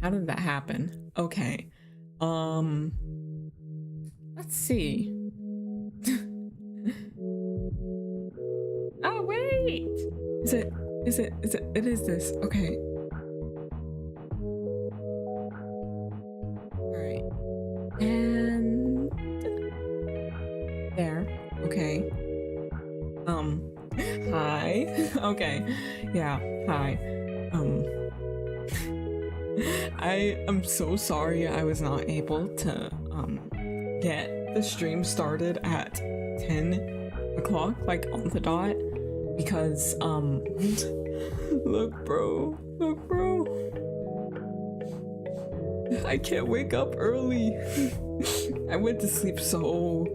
How did that happen? Okay. Let's see. Oh, wait! It is this. Okay. Alright. And there. Okay. Hi. Okay. Yeah, hi. I am so sorry I was not able to get the stream started at 10 o'clock, like on the dot, because look bro, I can't wake up early. I went to sleep so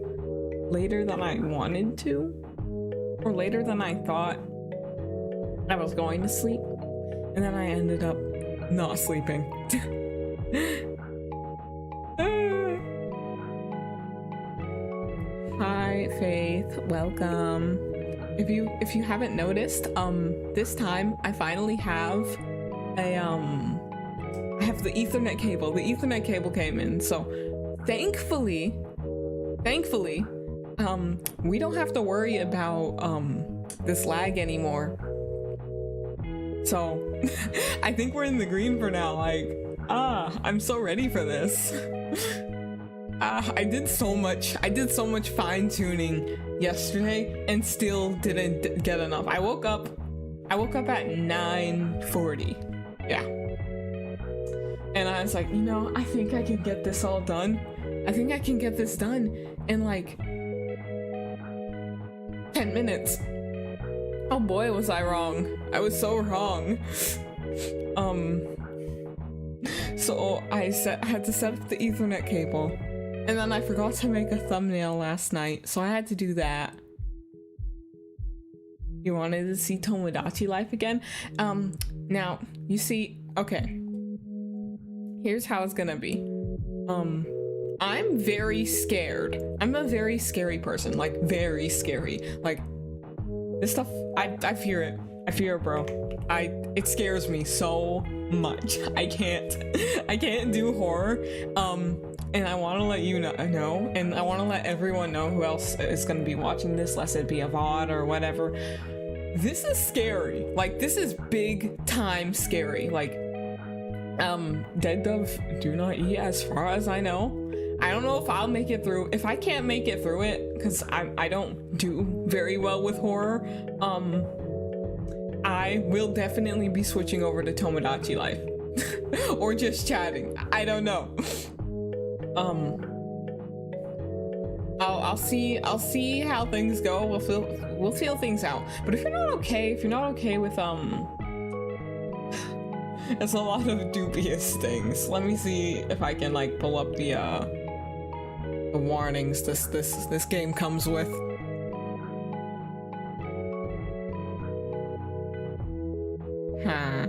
later than I wanted to, or later than I thought I was going to sleep, and then I ended up not sleeping. Hi Faith, welcome. If you haven't noticed, this time I finally have a I have the Ethernet cable. The Ethernet cable came in, so thankfully we don't have to worry about this lag anymore. So I think we're in the green for now. Like, I'm so ready for this. I did so much fine tuning yesterday and still didn't get enough. I woke up at 9:40. Yeah. And I was like, you know, I think I can get this all done. I think I can get this done in like 10 minutes. Oh boy, was I wrong. I was so wrong. So I had to set up the Ethernet cable, and then I forgot to make a thumbnail last night, so I had to do that. You wanted to see Tomodachi Life again? Now, you see, okay. Here's how it's gonna be. I'm very scared. I'm a very scary person, like very scary. Like, this stuff, I fear it. I fear it, bro. It scares me so much. I can't do horror. And I want to let you know, and I want to let everyone know who else is going to be watching this, lest it be a VOD or whatever. This is scary. Like, this is big time scary. Like, dead dove do not eat, as far as I know. I don't know if I'll make it through. If I can't make it through it, because I don't do very well with horror, I will definitely be switching over to Tomodachi Life. Or just chatting. I don't know. I'll see how things go. We'll feel things out. But if you're not okay with it's a lot of dubious things. Let me see if I can like pull up the warnings this game comes with. Huh.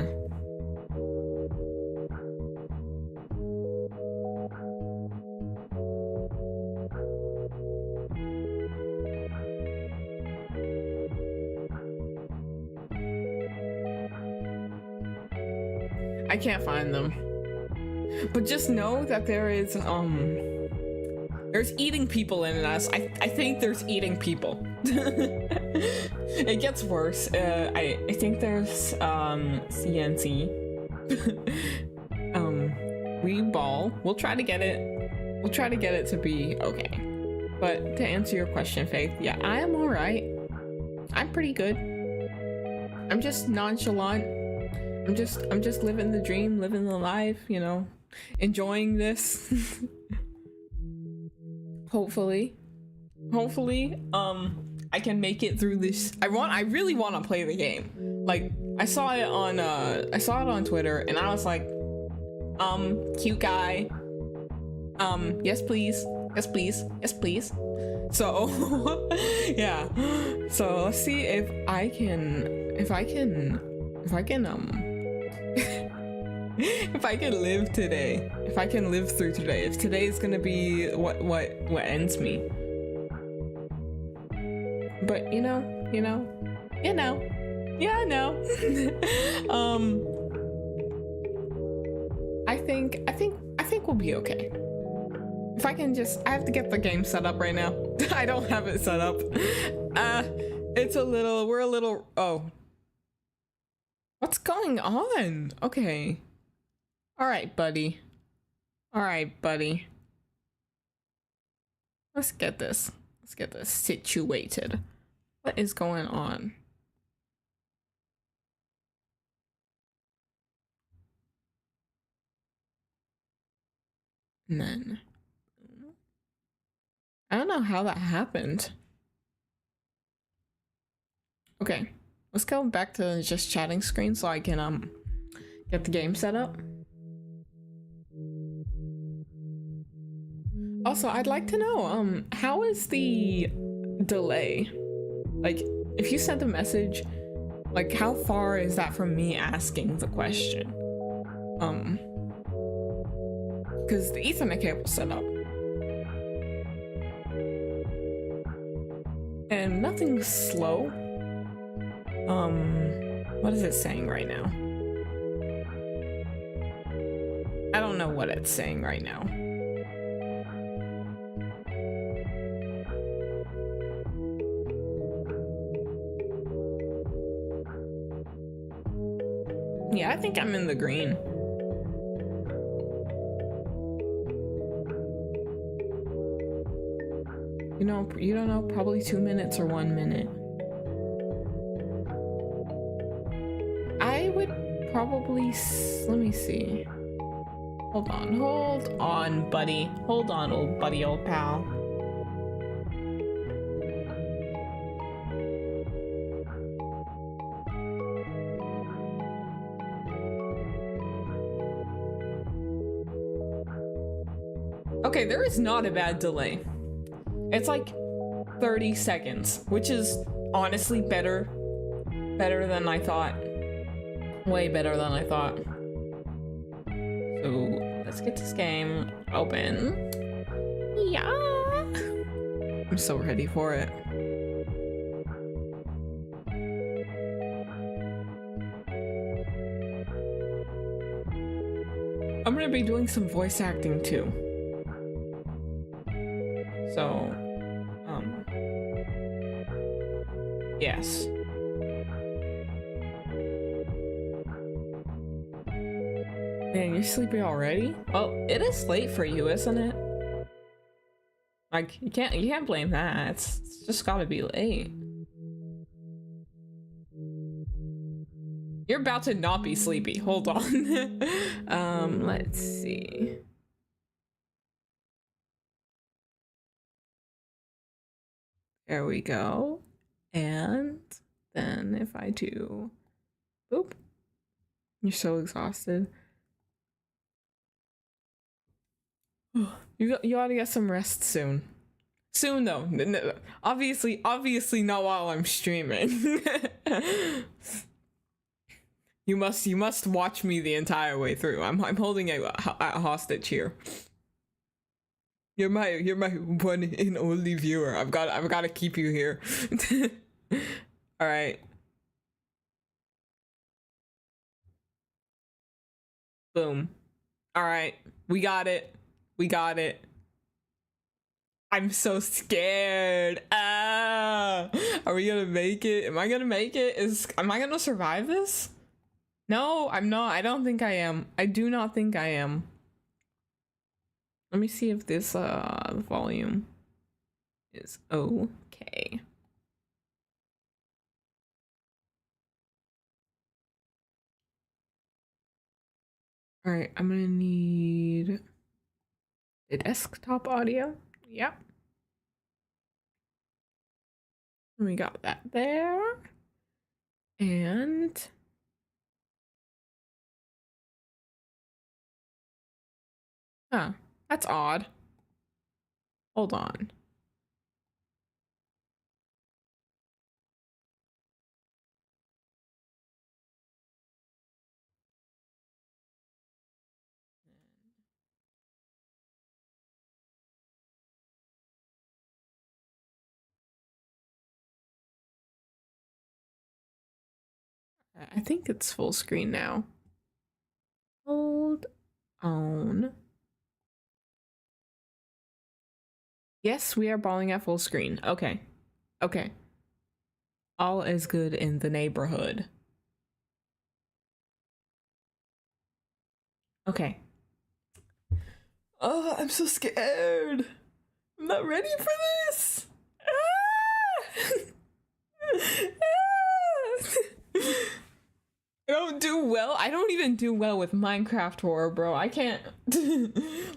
I can't find them. But just know that there's eating people in us. I think there's eating people. It gets worse. I think there's CNC. We ball. We'll try to get it to be okay. But to answer your question, Faith, yeah, I am alright. I'm pretty good. I'm just nonchalant. I'm just living the dream, living the life, you know, enjoying this. Hopefully, I can make it through this. I really want to play the game. Like, I saw it on Twitter, and I was like, cute guy. Yes, please. Yes, please. Yes, please. So, yeah. So let's see if I can if I can live today, if I can live through today, if today is gonna be what ends me. But you know, I think we'll be okay. If I can just, I have to get the game set up right now. I don't have it set up. It's a little, we're a little, oh. What's going on? Okay. All right, buddy. All right, buddy. Let's get this situated. What is going on? And then I don't know how that happened. Okay, let's go back to just chatting screen so I can get the game set up. Also, I'd like to know how is the delay? Like, if you sent a message, like how far is that from me asking the question? Because the Ethernet cable's set up. And nothing's slow. What is it saying right now? I don't know what it's saying right now. Yeah, I think I'm in the green. You don't know, probably 2 minutes or 1 minute. I would probably, let me see. Hold on, buddy. Hold on, old buddy, old pal. Okay, there is not a bad delay. It's like 30 seconds, which is honestly better than I thought. Way better than I thought. So let's get this game open. Yeah. I'm so ready for it. I'm gonna be doing some voice acting too. So, yes. Man, you're sleepy already? Well, it is late for you, isn't it? Like, you can't blame that. It's just gotta be late. You're about to not be sleepy. Hold on. Let's see. There we go. And then if I do, boop, you're so exhausted. You ought to get some rest soon. Soon though. Obviously not while I'm streaming. You must watch me the entire way through. I'm holding a hostage here. You're my one and only viewer. I've got to keep you here. All right. Boom. All right. We got it. We got it. I'm so scared. Ah. Are we gonna make it? Am I gonna make it? Am I gonna survive this? No, I'm not. I don't think I am. I do not think I am. Let me see if this volume is okay. All right, I'm gonna need the desktop audio. Yep. We got that there. And huh, that's odd. Hold on. I think it's full screen now. Hold On. Yes, we are balling at full screen. Okay. Okay. All is good in the neighborhood. Okay. Oh, I'm so scared. I'm not ready for this. I don't do well. I don't even do well with Minecraft horror, bro. I can't.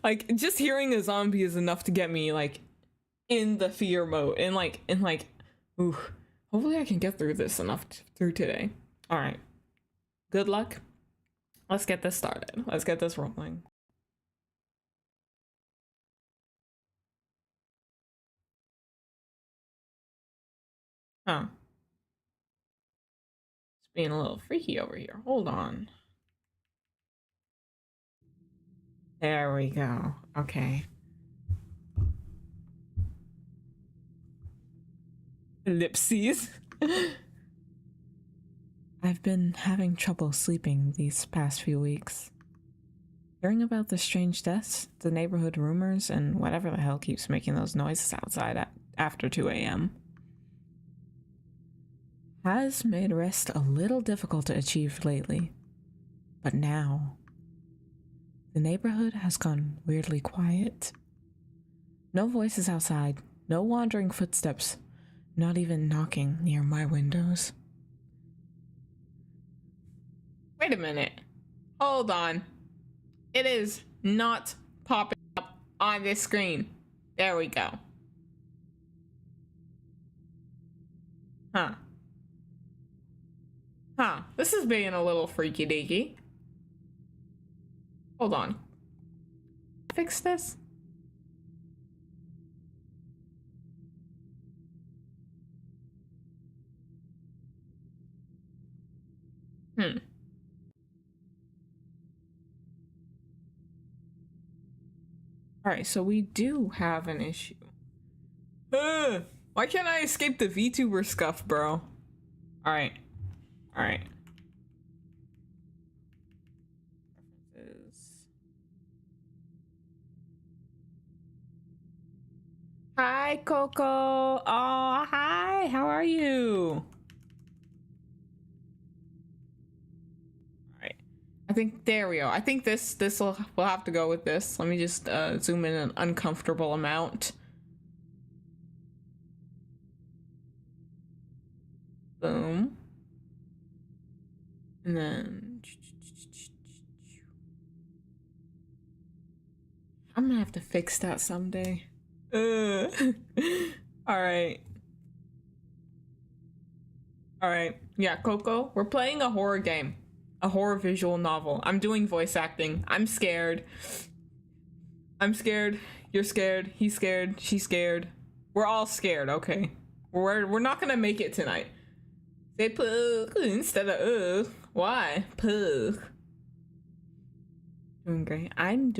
Like, just hearing a zombie is enough to get me, like, in the fear mode. And, like, ooh. Hopefully I can get through this through today. All right. Good luck. Let's get this started. Let's get this rolling. Huh. It's being a little freaky over here. Hold on. There we go. Okay. Ellipses. I've been having trouble sleeping these past few weeks. Hearing about the strange deaths, the neighborhood rumors, and whatever the hell keeps making those noises outside after 2 a.m. has made rest a little difficult to achieve lately. But now, the neighborhood has gone weirdly quiet. No voices outside, no wandering footsteps, not even knocking near my windows. Wait a minute. Hold on. It is not popping up on this screen. There we go. Huh. Huh. This is being a little freaky deaky. Hold on. Fix this. Alright, so we do have an issue. Why can't I escape the VTuber scuff, bro? Alright. Alright. Hi, Coco. Oh, hi. How are you? Alright. I think, there we go. I think we'll have to go with this. Let me just zoom in an uncomfortable amount. Boom. And then I'm gonna have to fix that someday. All right. All right. Yeah, Coco, we're playing a horror game. A horror visual novel. I'm doing voice acting. I'm scared. I'm scared. You're scared. He's scared. She's scared. We're all scared, okay? We're not gonna make it tonight. Say poo instead of why? Poo. Doing great. I'm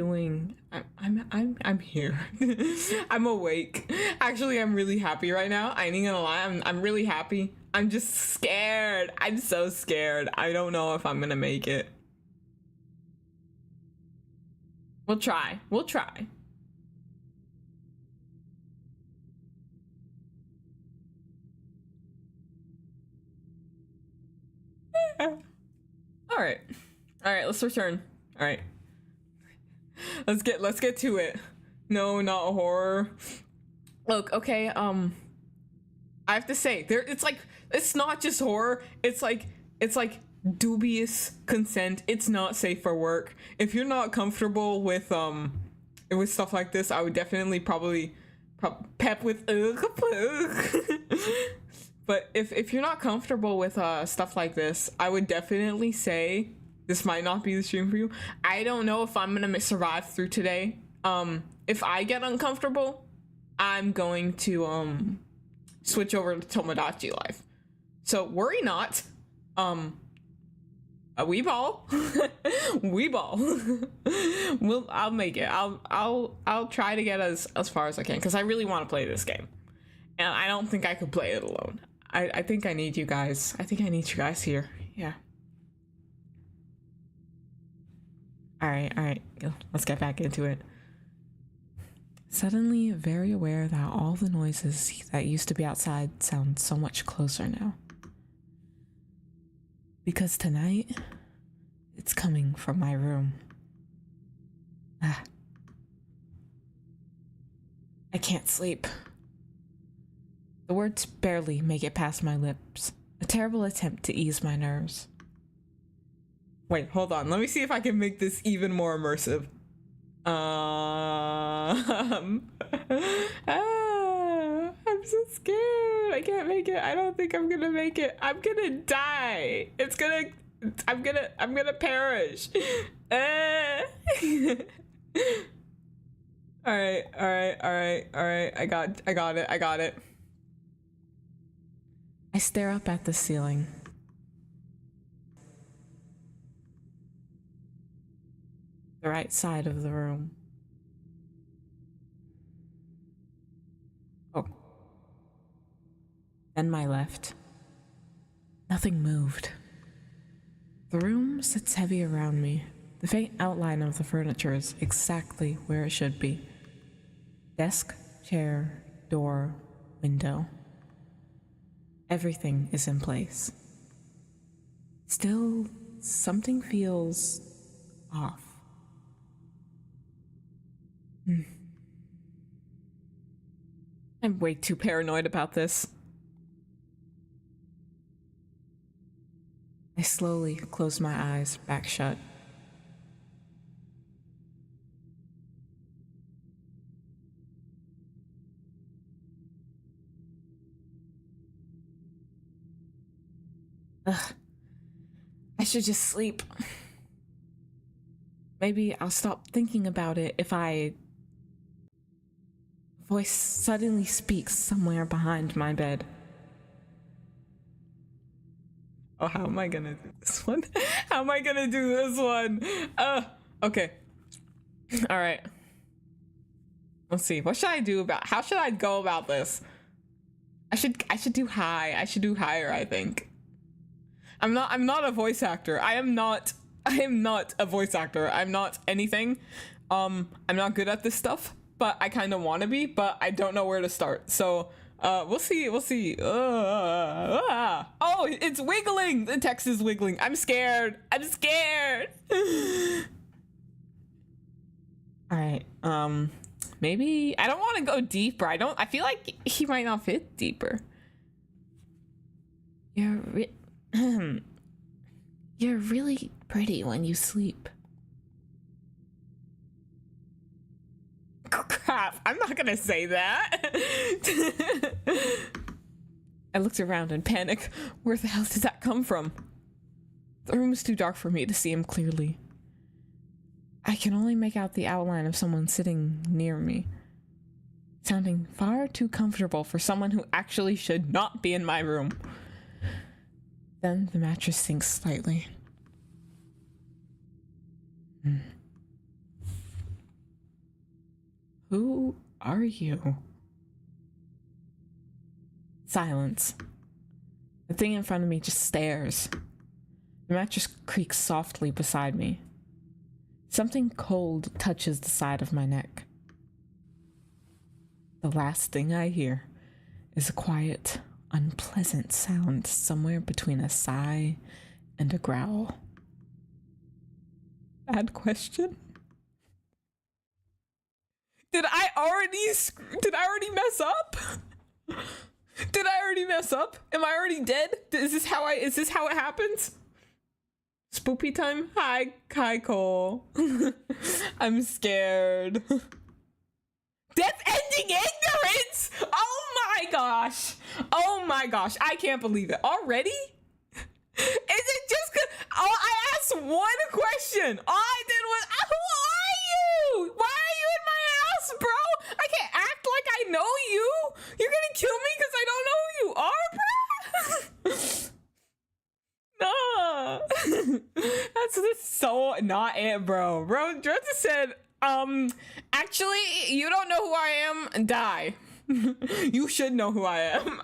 here. I'm awake. Actually, I'm really happy right now. I ain't gonna lie. I'm really happy. I'm just scared. I'm so scared. I don't know if I'm gonna make it. We'll try. We'll try. All right. All right, let's return. All right. Let's get to it. No, not horror. Look, okay, I have to say, it's not just horror, it's like dubious consent. It's not safe for work. If you're not comfortable with stuff like this, I would definitely probably pep with but if you're not comfortable with stuff like this, I would definitely say this might not be the stream for you. I don't know if I'm gonna survive through today. If I get uncomfortable, I'm going to switch over to Tomodachi Life. So worry not. We ball. We ball. I'll make it. I'll try to get as far as I can, because I really want to play this game. And I don't think I could play it alone. I think I need you guys. I think I need you guys here. Yeah. All right. Let's get back into it. Suddenly very aware that all the noises that used to be outside sound so much closer now. Because tonight, it's coming from my room. I can't sleep. The words barely make it past my lips. A terrible attempt to ease my nerves. Wait, hold on. Let me see if I can make this even more immersive. I'm so scared. I can't make it. I don't think I'm gonna make it. I'm gonna die. I'm gonna perish. All right. I got it. I stare up at the ceiling. The right side of the room. Oh. Then my left. Nothing moved. The room sits heavy around me. The faint outline of the furniture is exactly where it should be. Desk, chair, door, window. Everything is in place. Still, something feels off. I'm way too paranoid about this. I slowly close my eyes back shut. Ugh. I should just sleep. Maybe I'll stop thinking about it if a voice suddenly speaks somewhere behind my bed. Oh, how am I gonna do this one? How am I gonna do this one? Okay. All right. Let's see. What should I do how should I go about this? I should do high. I should do higher, I think. I'm not a voice actor. I am not a voice actor. I'm not anything. I'm not good at this stuff, but I kind of want to be, but I don't know where to start. So, we'll see. Oh, it's wiggling. The text is wiggling. I'm scared. All right. Maybe I don't want to go deeper. I feel like he might not fit deeper. You're really pretty when you sleep. Crap, I'm not gonna say that. I looked around in panic. Where the hell did that come from? The room is too dark for me to see him clearly. I can only make out the outline of someone sitting near me, sounding far too comfortable for someone who actually should not be in my room. Then the mattress sinks slightly. Who are you? Silence. The thing in front of me just stares. The mattress creaks softly beside me. Something cold touches the side of my neck. The last thing I hear is a quiet, unpleasant sound somewhere between a sigh and a growl. Bad question. Did I already mess up? Did I already mess up? Am I already dead? Is this how it happens? Spoopy time? Hi Cole. I'm scared. Death ending ignorance! Oh my gosh, I can't believe it. Already? Is it just cause I asked one question? All I did was, who are you? Why are you in my house, bro? I can't act like I know you. You're gonna kill me because I don't know who you are, bro? No. That's so not it, bro. Bro, Dressa said, actually, you don't know who I am, die. You should know who I am.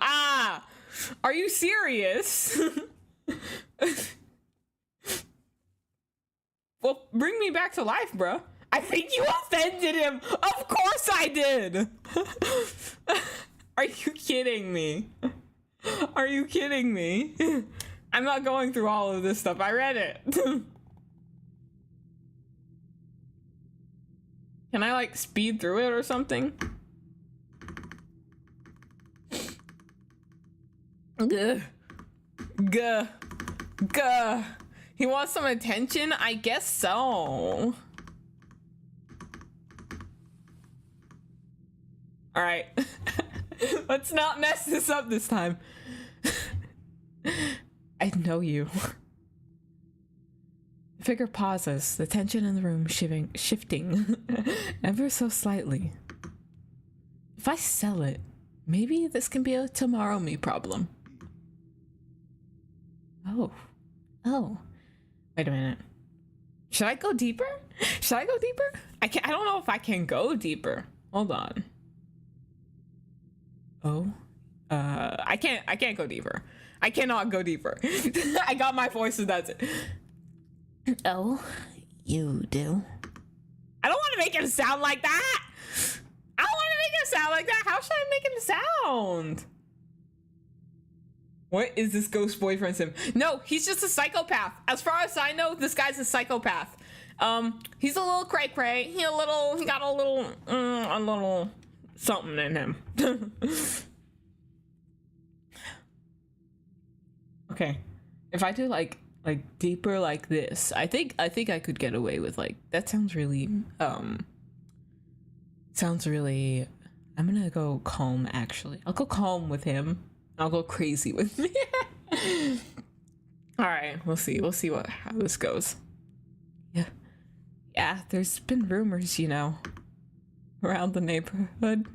Are you serious? Well, bring me back to life, bro. I think you offended him. Of course I did. Are you kidding me? Are you kidding me? I'm not going through all of this stuff. I read it. Can I like speed through it or something? Gah. Gah. Gah. He wants some attention? I guess so. All right. Let's not mess this up this time. I know you. The figure pauses, the tension in the room shifting ever so slightly. If I sell it, maybe this can be a tomorrow me problem. Oh. Wait a minute. Should I go deeper? Should I go deeper? I don't know if I can go deeper. Hold on. Oh. I can't go deeper. I cannot go deeper. I got my voices, that's it. Oh, you do? I don't want to make him sound like that. I don't want to make him sound like that. How should I make him sound? What is this ghost boyfriend sim? No, he's just a psychopath. As far as I know, this guy's a psychopath. He's a little cray cray. He got a little something in him. Okay, if I do like deeper like this, I think I could get away with like that. Sounds really I'm gonna go calm. Actually, I'll go calm with him. I'll go crazy with me. All right, we'll see how this goes. Yeah, there's been rumors, you know, around the neighborhood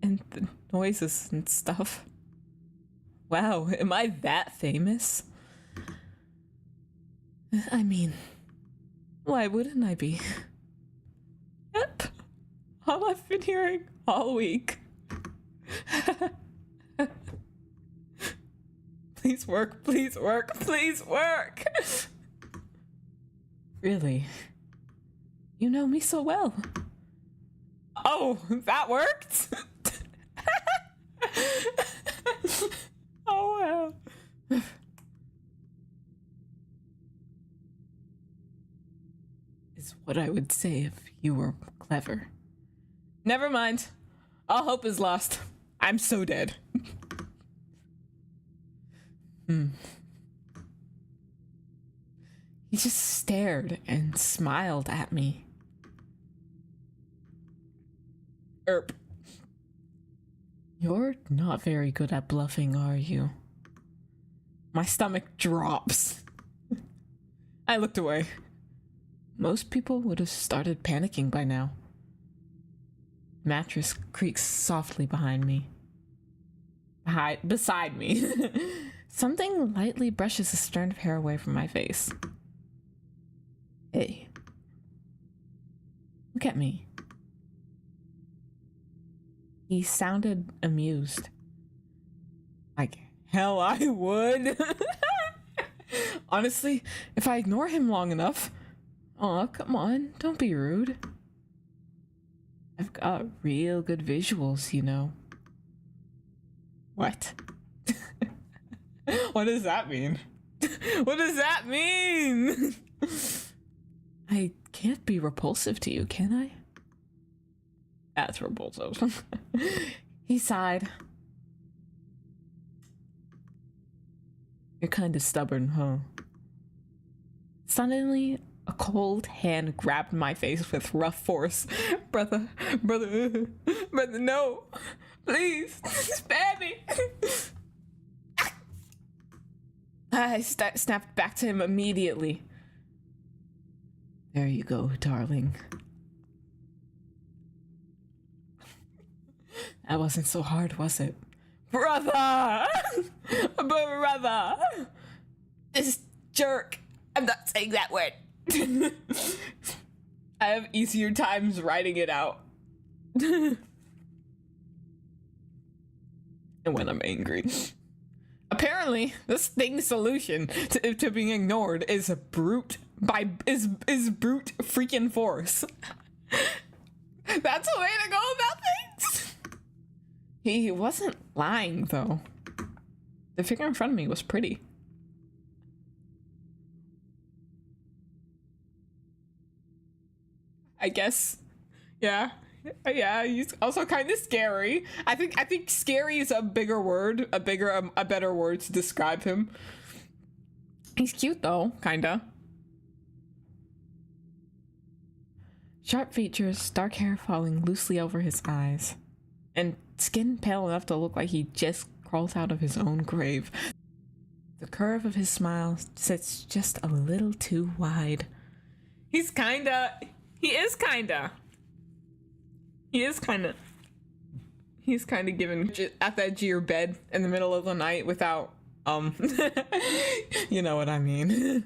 and the noises and stuff. Wow, am I that famous? I mean, why wouldn't I be? Yep, all I've been hearing all week. Please work, please work, please work. Really? You know me so well. Oh, that worked? Oh, wow. Is what I would say if you were clever. Never mind. All hope is lost. I'm so dead. He just stared and smiled at me. Erp. You're not very good at bluffing, are you? My stomach drops. I looked away. Most people would have started panicking by now. Mattress creaks softly behind me. Beside me. Something lightly brushes a strand of hair away from my face. Hey. Look at me. He sounded amused. Like, hell I would. Honestly, if I ignore him long enough. Aw, come on, don't be rude. I've got real good visuals, you know. What? What does that mean? What does that mean? I can't be repulsive to you, can I? That's repulsive. He sighed. You're kind of stubborn, huh? Suddenly, a cold hand grabbed my face with rough force. Brother, no. Please, spare me. I snapped back to him immediately. There you go, darling. That wasn't so hard, was it? Brother! Brother! This jerk. I'm not saying that word. I have easier times writing it out. And when I'm angry. Apparently, this thing's solution to being ignored is brute by is brute freaking force. That's a way to go about things. He wasn't lying though. The figure in front of me was pretty. I guess. Yeah. Yeah, he's also kind of scary. I think scary is a bigger word, a better word to describe him. He's cute though, kinda. Sharp features, dark hair falling loosely over his eyes, and skin pale enough to look like he just crawled out of his own grave. The curve of his smile sits just a little too wide. He is kinda giving at the edge of your bed in the middle of the night without, you know what I mean.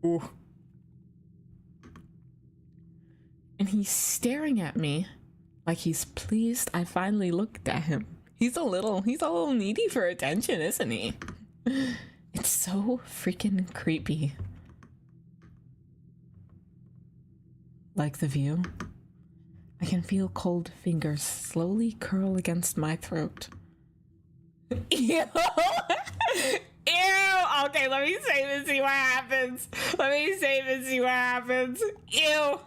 Ooh. And he's staring at me like he's pleased I finally looked at him. He's a little needy for attention, isn't he? It's so freaking creepy. Like the view, I can feel cold fingers slowly curl against my throat. Ew! Ew! Okay, let me save and see what happens. Ew!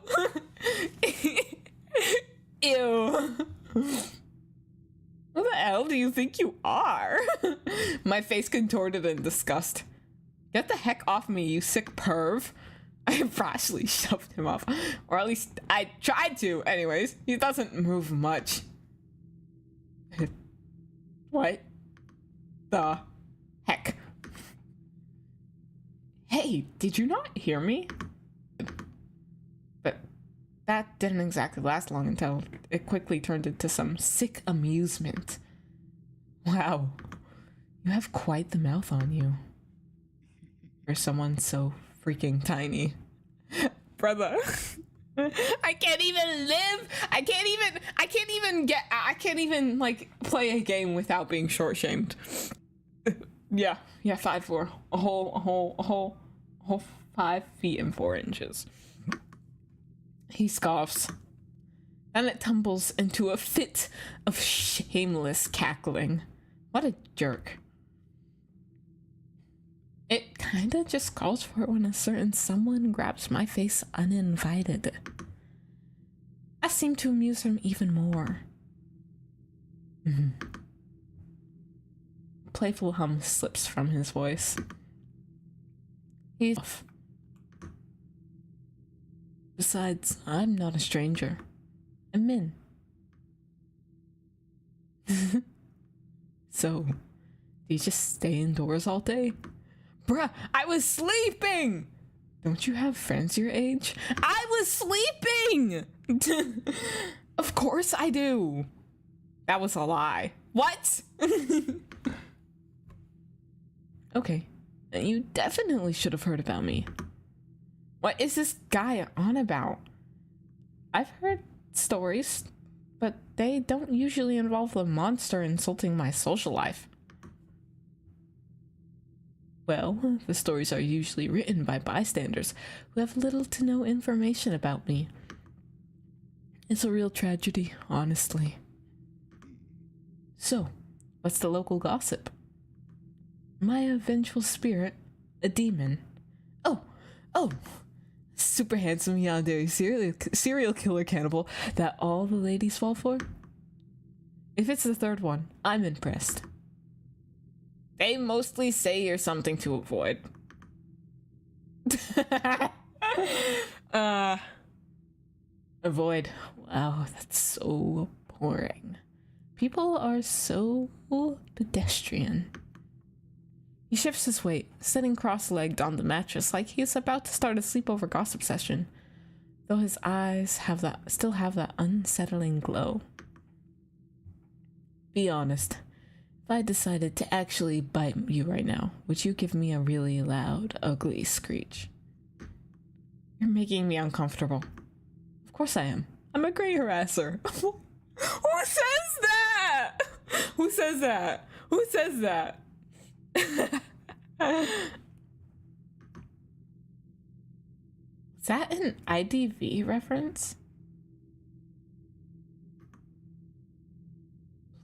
Ew! Who the hell do you think you are? My face contorted in disgust. Get the heck off me, you sick perv. I rashly shoved him off. Or at least I tried to. Anyways, he doesn't move much. What the heck? Hey, did you not hear me? But that didn't exactly last long until it quickly turned into some sick amusement. Wow, you have quite the mouth on you. For someone so freaking tiny. Brother. I can't even like play a game without being short shamed. Yeah, 5'4", a whole 5 feet and 4 inches. He scoffs, and it tumbles into a fit of shameless cackling. What a jerk. It kinda just calls for it when a certain someone grabs my face uninvited. I seem to amuse him even more. Playful hum slips from his voice. He's off. Besides, I'm not a stranger. I'm Min. So, do you just stay indoors all day? Bruh, I was sleeping! Don't you have friends your age? I was sleeping! Of course I do. That was a lie. What? Okay, you definitely should have heard about me. What is this guy on about? I've heard stories, but they don't usually involve the monster insulting my social life. Well, the stories are usually written by bystanders who have little to no information about me. It's a real tragedy, honestly. So, what's the local gossip? My vengeful spirit, a demon. Oh, super handsome yandere serial killer cannibal that all the ladies fall for? If it's the third one, I'm impressed. They mostly say you're something to avoid. Avoid. Wow, that's so boring. People are so pedestrian. He shifts his weight, sitting cross-legged on the mattress like he is about to start a sleepover gossip session, though his eyes still have that unsettling glow. Be honest. If I decided to actually bite you right now, would you give me a really loud, ugly screech? You're making me uncomfortable. Of course I am. I'm a great harasser. Who says that? Who says that? Who says that? Is that an IDV reference?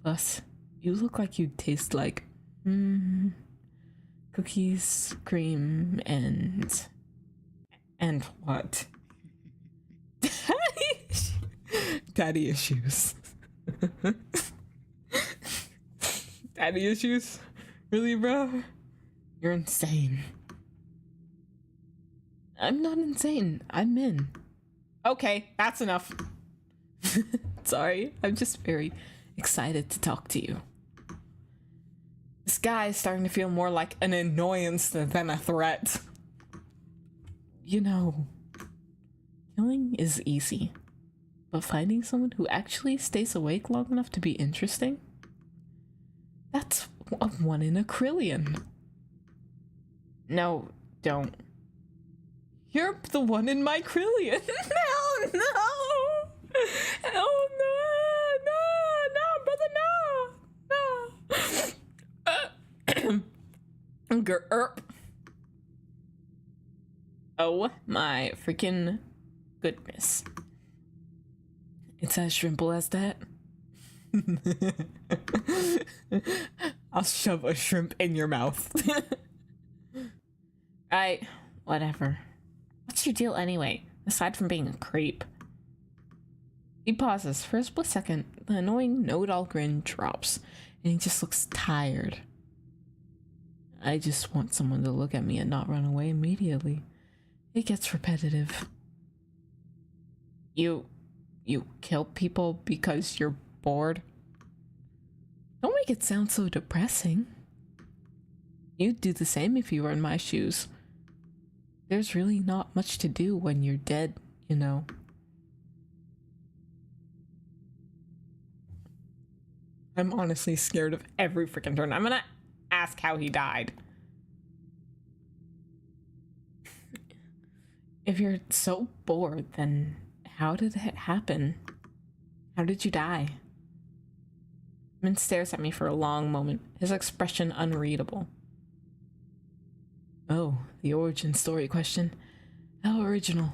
Plus, you look like you taste like cookies, cream, and what? Daddy issues. Daddy issues? Really, bro? You're insane. I'm not insane. I'm in. Okay, that's enough. Sorry, I'm just very excited to talk to you. This guy is starting to feel more like an annoyance than a threat. You know, killing is easy, but finding someone who actually stays awake long enough to be interesting? That's a 1 in a trillion. No, don't. You're the 1 in my trillion. No, no. Oh, no, brother, no. Gerp. Oh my freaking goodness. It's as shrimple as that. I'll shove a shrimp in your mouth. Right, whatever. What's your deal anyway, aside from being a creep? He pauses for a split second. The annoying know-it-all grin drops, and he just looks tired. I just want someone to look at me and not run away immediately. It gets repetitive. You kill people because you're bored? Don't make it sound so depressing. You'd do the same if you were in my shoes. There's really not much to do when you're dead, you know. I'm honestly scared of every freaking turn. I'm gonna ask how he died. If you're so bored, then how did it happen? How did you die? Min stares at me for a long moment, his expression unreadable. Oh, the origin story question. How original.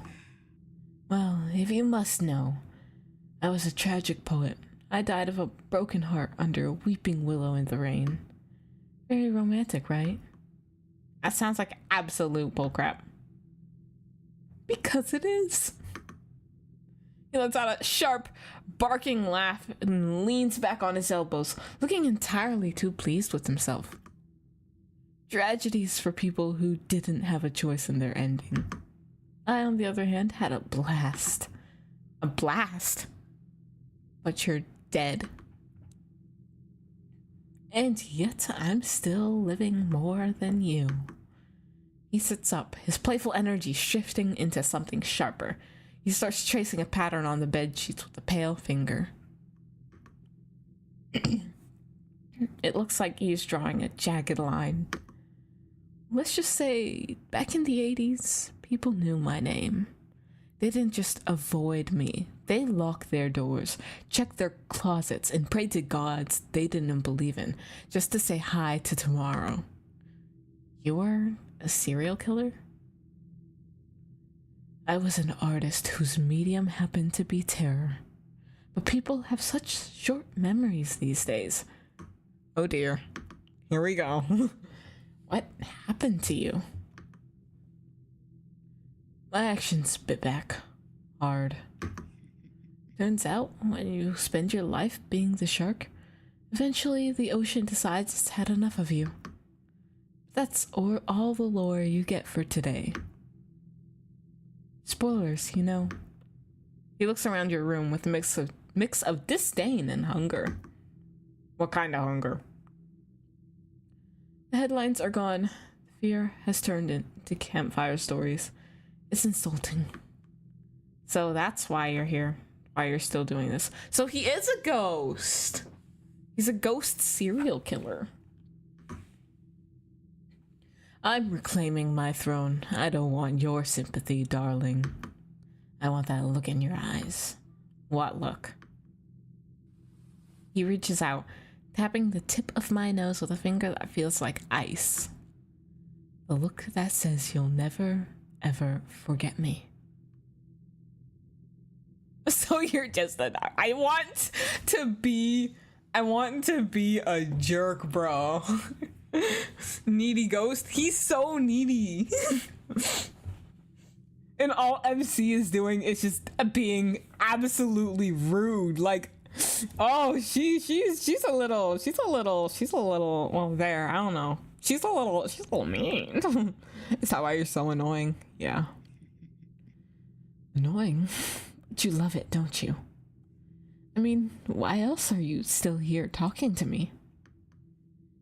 Well, if you must know, I was a tragic poet. I died of a broken heart under a weeping willow in the rain. Very romantic, right? That sounds like absolute bullcrap. Because it is. He lets out a sharp, barking laugh and leans back on his elbows, looking entirely too pleased with himself. Tragedies for people who didn't have a choice in their ending. I, on the other hand, had a blast. A blast? But you're dead. And yet I'm still living more than you. He sits up, his playful energy shifting into something sharper. He starts tracing a pattern on the bed sheets with a pale finger. It looks like he's drawing a jagged line. Let's just say, back in the 80s, people knew my name. They didn't just avoid me. They locked their doors, checked their closets, and prayed to gods they didn't believe in, just to say hi to tomorrow. You're a serial killer? I was an artist whose medium happened to be terror. But people have such short memories these days. Oh dear. Here we go. What happened to you? My actions bit back hard. Turns out, when you spend your life being the shark, eventually the ocean decides it's had enough of you. That's all the lore you get for today. Spoilers, you know. He looks around your room with a mix of disdain and hunger. What kind of hunger? The headlines are gone. Fear has turned into campfire stories. It's insulting. So that's why you're here. Why you're still doing this. So he is a ghost. He's a ghost serial killer. I'm reclaiming my throne. I don't want your sympathy, darling. I want that look in your eyes. What look? He reaches out, tapping the tip of my nose with a finger that feels like ice. The look that says you'll never, ever forget me. So you're just a dog. I want to be a jerk, bro. Needy ghost. He's so needy. And all MC is doing is just being absolutely rude. Like, oh, she's a little, well, there, I don't know. She's a little mean. Is that why you're so annoying? Yeah. Annoying? But you love it, don't you? I mean, why else are you still here talking to me?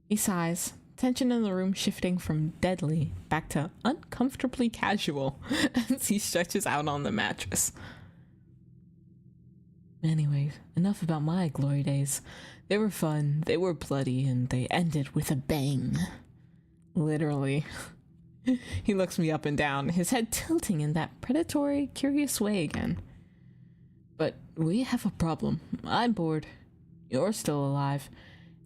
He sighs, tension in the room shifting from deadly back to uncomfortably casual as he stretches out on the mattress. Anyway, enough about my glory days. They were fun, they were bloody, and they ended with a bang. Literally. He looks me up and down, his head tilting in that predatory, curious way again. But we have a problem. I'm bored. You're still alive.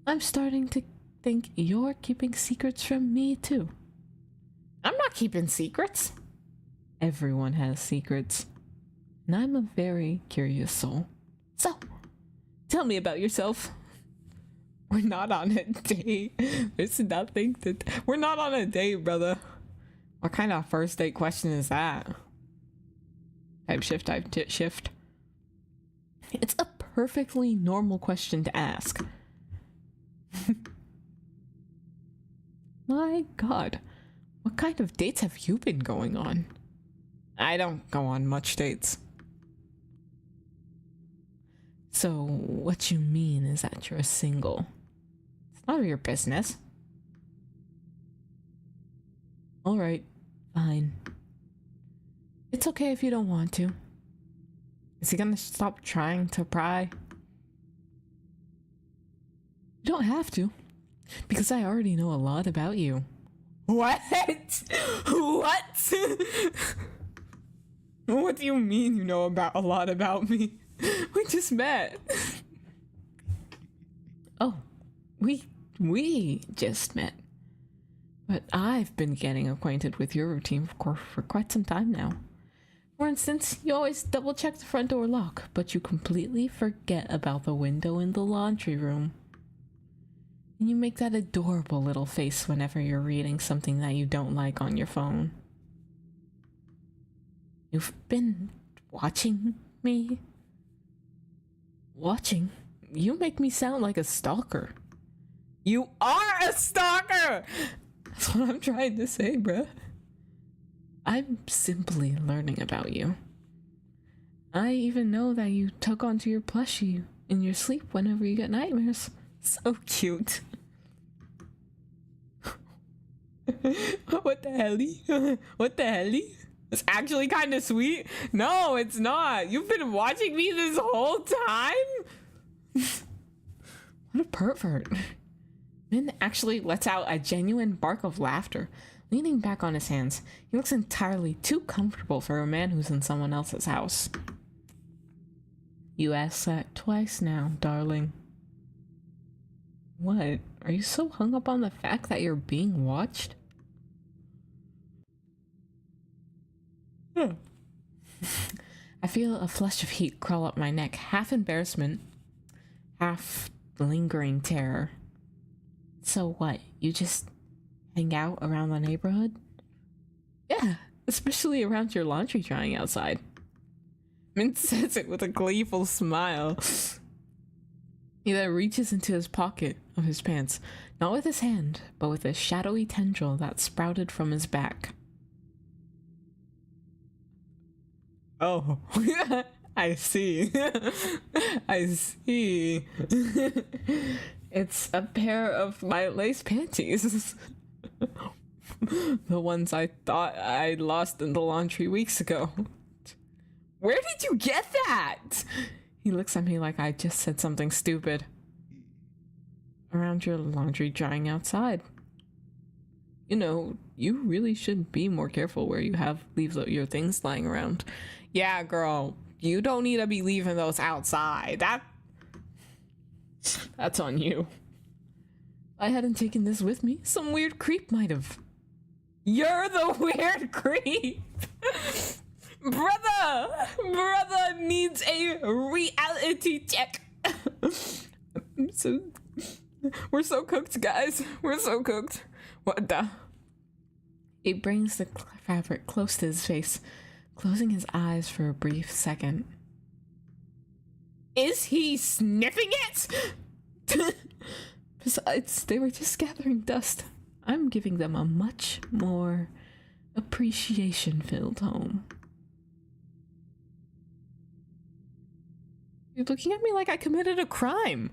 I'm starting to think you're keeping secrets from me, too. I'm not keeping secrets. Everyone has secrets. And I'm a very curious soul. So, tell me about yourself. We're not on a date. There's nothing to... We're not on a date, brother. What kind of first date question is that? Type shift. It's a perfectly normal question to ask. My God, what kind of dates have you been going on? I don't go on much dates. So what you mean is that you're single? It's none of your business. All right, fine. It's okay if you don't want to. Is he gonna stop trying to pry? You don't have to, because I already know a lot about you. What? What? What do you mean you know about a lot about me? We just met. Oh, we just met. But I've been getting acquainted with your routine for quite some time now. For instance, you always double check the front door lock, but you completely forget about the window in the laundry room. And you make that adorable little face whenever you're reading something that you don't like on your phone. You've been watching me? Watching? You make me sound like a stalker. You are a stalker! That's what I'm trying to say, bruh. I'm simply learning about you. I even know that you tug onto your plushie in your sleep whenever you get nightmares. So cute. What the helly? What the helly? It's actually kind of sweet. No, it's not. You've been watching me this whole time? What a pervert. Min actually lets out a genuine bark of laughter. Leaning back on his hands, he looks entirely too comfortable for a man who's in someone else's house. You asked that twice now, darling. What? Are you so hung up on the fact that you're being watched? I feel a flush of heat crawl up my neck, half embarrassment, half lingering terror. So what? You just hang out around the neighborhood? Yeah, especially around your laundry drying outside. Mint says it with a gleeful smile. He then reaches into his pocket of his pants, not with his hand, but with a shadowy tendril that sprouted from his back. Oh, I see. I see. It's a pair of my lace panties. The ones I thought I lost in the laundry weeks ago. Where did you get that? He looks at me like I just said something stupid. Around your laundry drying outside. You know, you really should be more careful where you leave your things lying around. Yeah, girl, you don't need to be leaving those outside. That's on you. If I hadn't taken this with me, some weird creep might have. You're the weird creep. Brother needs a reality check. So, we're so cooked, guys. We're so cooked. What the? He brings the fabric close to his face, closing his eyes for a brief second. Is he sniffing it? Besides, they were just gathering dust. I'm giving them a much more appreciation-filled home. You're looking at me like I committed a crime.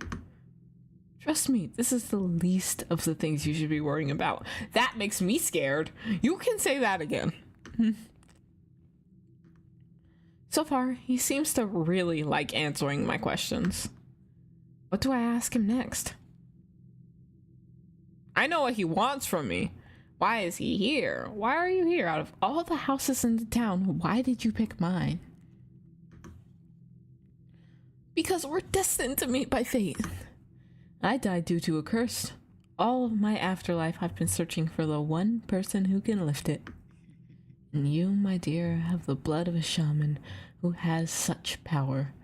Trust me, this is the least of the things you should be worrying about. That makes me scared. You can say that again. So far, he seems to really like answering my questions. What do I ask him next? I know what he wants from me. Why is he here? Why are you here? Out of all the houses in the town, why did you pick mine? Because we're destined to meet by fate. I died due to a curse. All of my afterlife, I've been searching for the one person who can lift it. And you, my dear, have the blood of a shaman who has such power.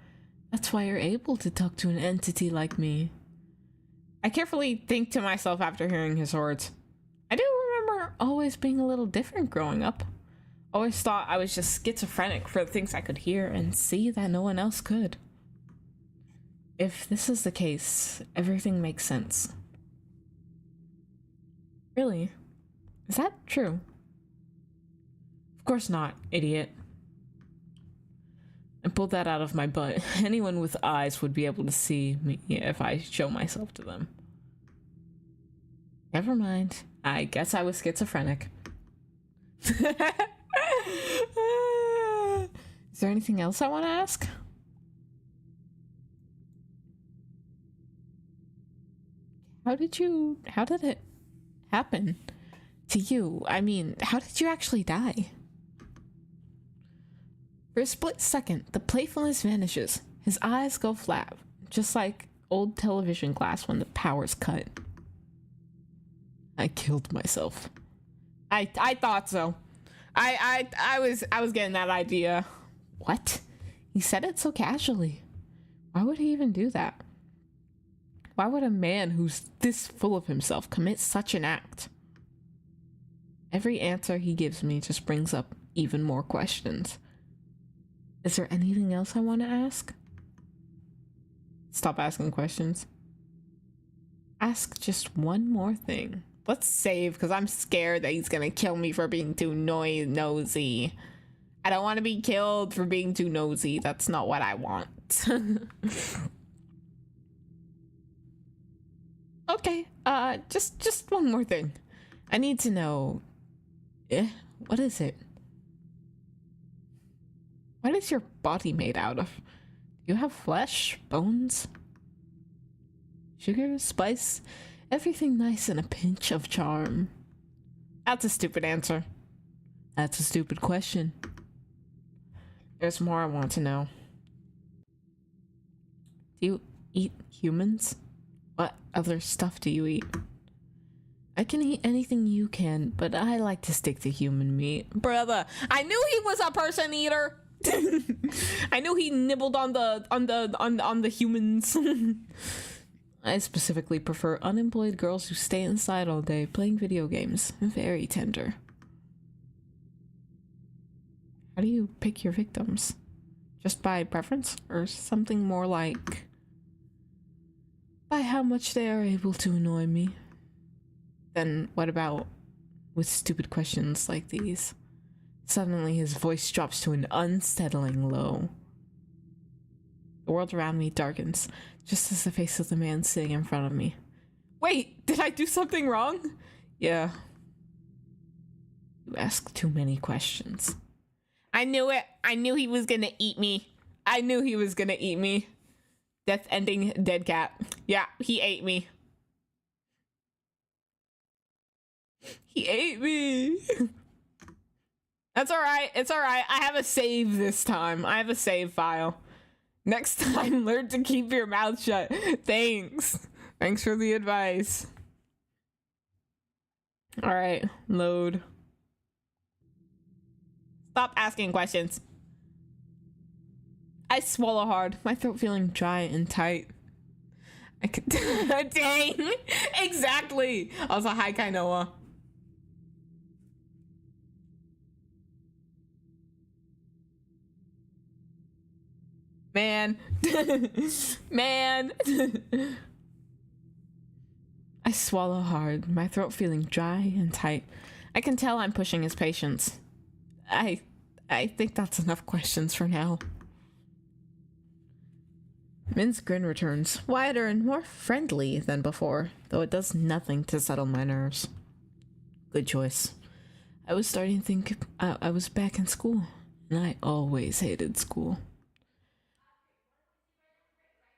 That's why you're able to talk to an entity like me. I carefully think to myself after hearing his words. I do remember always being a little different growing up. Always thought I was just schizophrenic for the things I could hear and see that no one else could. If this is the case, everything makes sense. Really? Is that true? Of course not, idiot. I pulled that out of my butt. Anyone with eyes would be able to see me if I show myself to them. Never mind. I guess I was schizophrenic. Is there anything else I want to ask? How did it happen to you? I mean, how did you actually die? For a split second, the playfulness vanishes. His eyes go flat, just like old television glass when the power's cut. I killed myself. I thought so. I was getting that idea. What? He said it so casually. Why would he even do that? Why would a man who's this full of himself commit such an act? Every answer he gives me just brings up even more questions. Is there anything else I want to ask? Stop asking questions. Ask just one more thing. Let's save, because I'm scared that he's gonna kill me for being too nosy. I don't want to be killed for being too nosy. That's not what I want. Okay, just one more thing. I need to know, what is it? What is your body made out of? Do you have flesh, bones, sugar, spice, everything nice and a pinch of charm? That's a stupid answer. That's a stupid question. There's more I want to know. Do you eat humans? What other stuff do you eat? I can eat anything you can, but I like to stick to human meat. Brother, I knew he was a person eater. I knew he nibbled on the humans. I specifically prefer unemployed girls who stay inside all day playing video games. Very tender. How do you pick your victims? Just by preference, or something more like by how much they are able to annoy me? Then what about with stupid questions like these? Suddenly his voice drops to an unsettling low. The world around me darkens, just as the face of the man sitting in front of me. Wait, did I do something wrong? Yeah. You ask too many questions. I knew it. I knew he was gonna eat me. I knew he was gonna eat me. Death ending dead cat. Yeah, he ate me. He ate me. That's alright. It's alright. I have a save this time. I have a save file. Next time, learn to keep your mouth shut. Thanks. Thanks for the advice. Alright, load. Stop asking questions. I swallow hard, my throat feeling dry and tight. I could dang! Exactly! Also, hi Kainoa. Man. Man. I swallow hard, my throat feeling dry and tight. I can tell I'm pushing his patience. I think that's enough questions for now. Min's grin returns, wider and more friendly than before, though it does nothing to settle my nerves. Good choice. I was starting to think I was back in school, and I always hated school.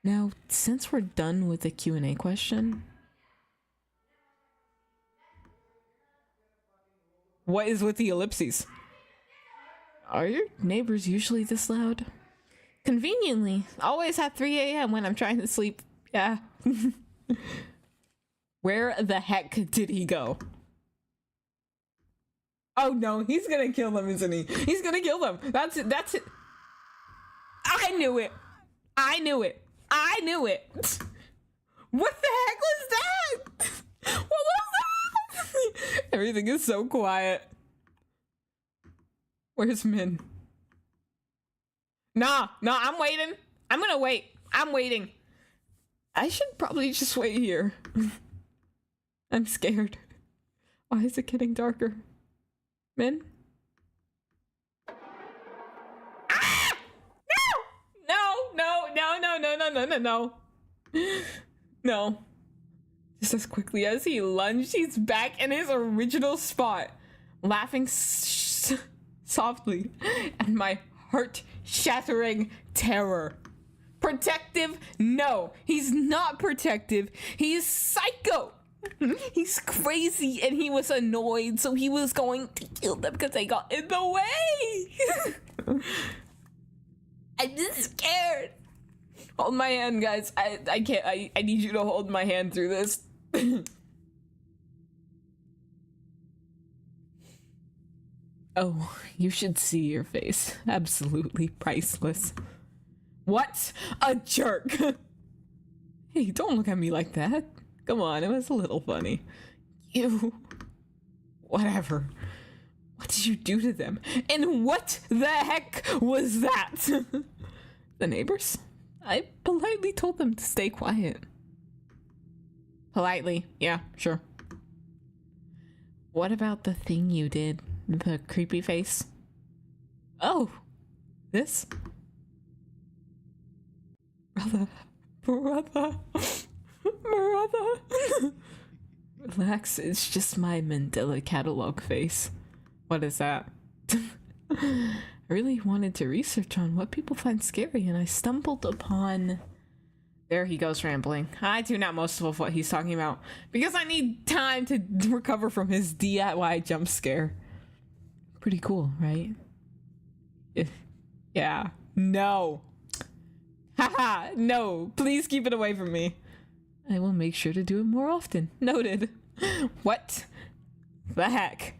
Now, since we're done with the Q&A question... What is with the ellipses? Are your neighbors usually this loud? Conveniently, always at 3 a.m. when I'm trying to sleep. Yeah. Where the heck did he go? Oh no, he's gonna kill them, isn't he? He's gonna kill them. That's it. That's it. I knew it. I knew it. I knew it. What the heck was that? What was that? Everything is so quiet. Where's Min? Nah, I'm waiting. I'm gonna wait. I'm waiting. I should probably just wait here. I'm scared. Why is it getting darker? Min? Ah! No. No. Just as quickly as he lunged, he's back in his original spot, laughing softly at my heart-shattering terror. Protective? No, he's not protective. He's psycho. He's crazy and he was annoyed, so he was going to kill them because they got in the way. I'm just scared. Hold my hand, guys. I can't. I need you to hold my hand through this. Oh, you should see your face. Absolutely priceless. What a jerk. Hey, don't look at me like that. Come on, it was a little funny. You... Whatever. What did you do to them? And what the heck was that? The neighbors? I politely told them to stay quiet. Politely, yeah, sure. What about the thing you did? The creepy face? Oh, this? Brother. Relax, it's just my Mandela catalog face. What is that? I really wanted to research on what people find scary, and I stumbled upon... There he goes rambling. I tune out most of what he's talking about because I need time to recover from his DIY jump scare. Pretty cool, right? Yeah. No. Haha, no. Please keep it away from me. I will make sure to do it more often. Noted. What the heck?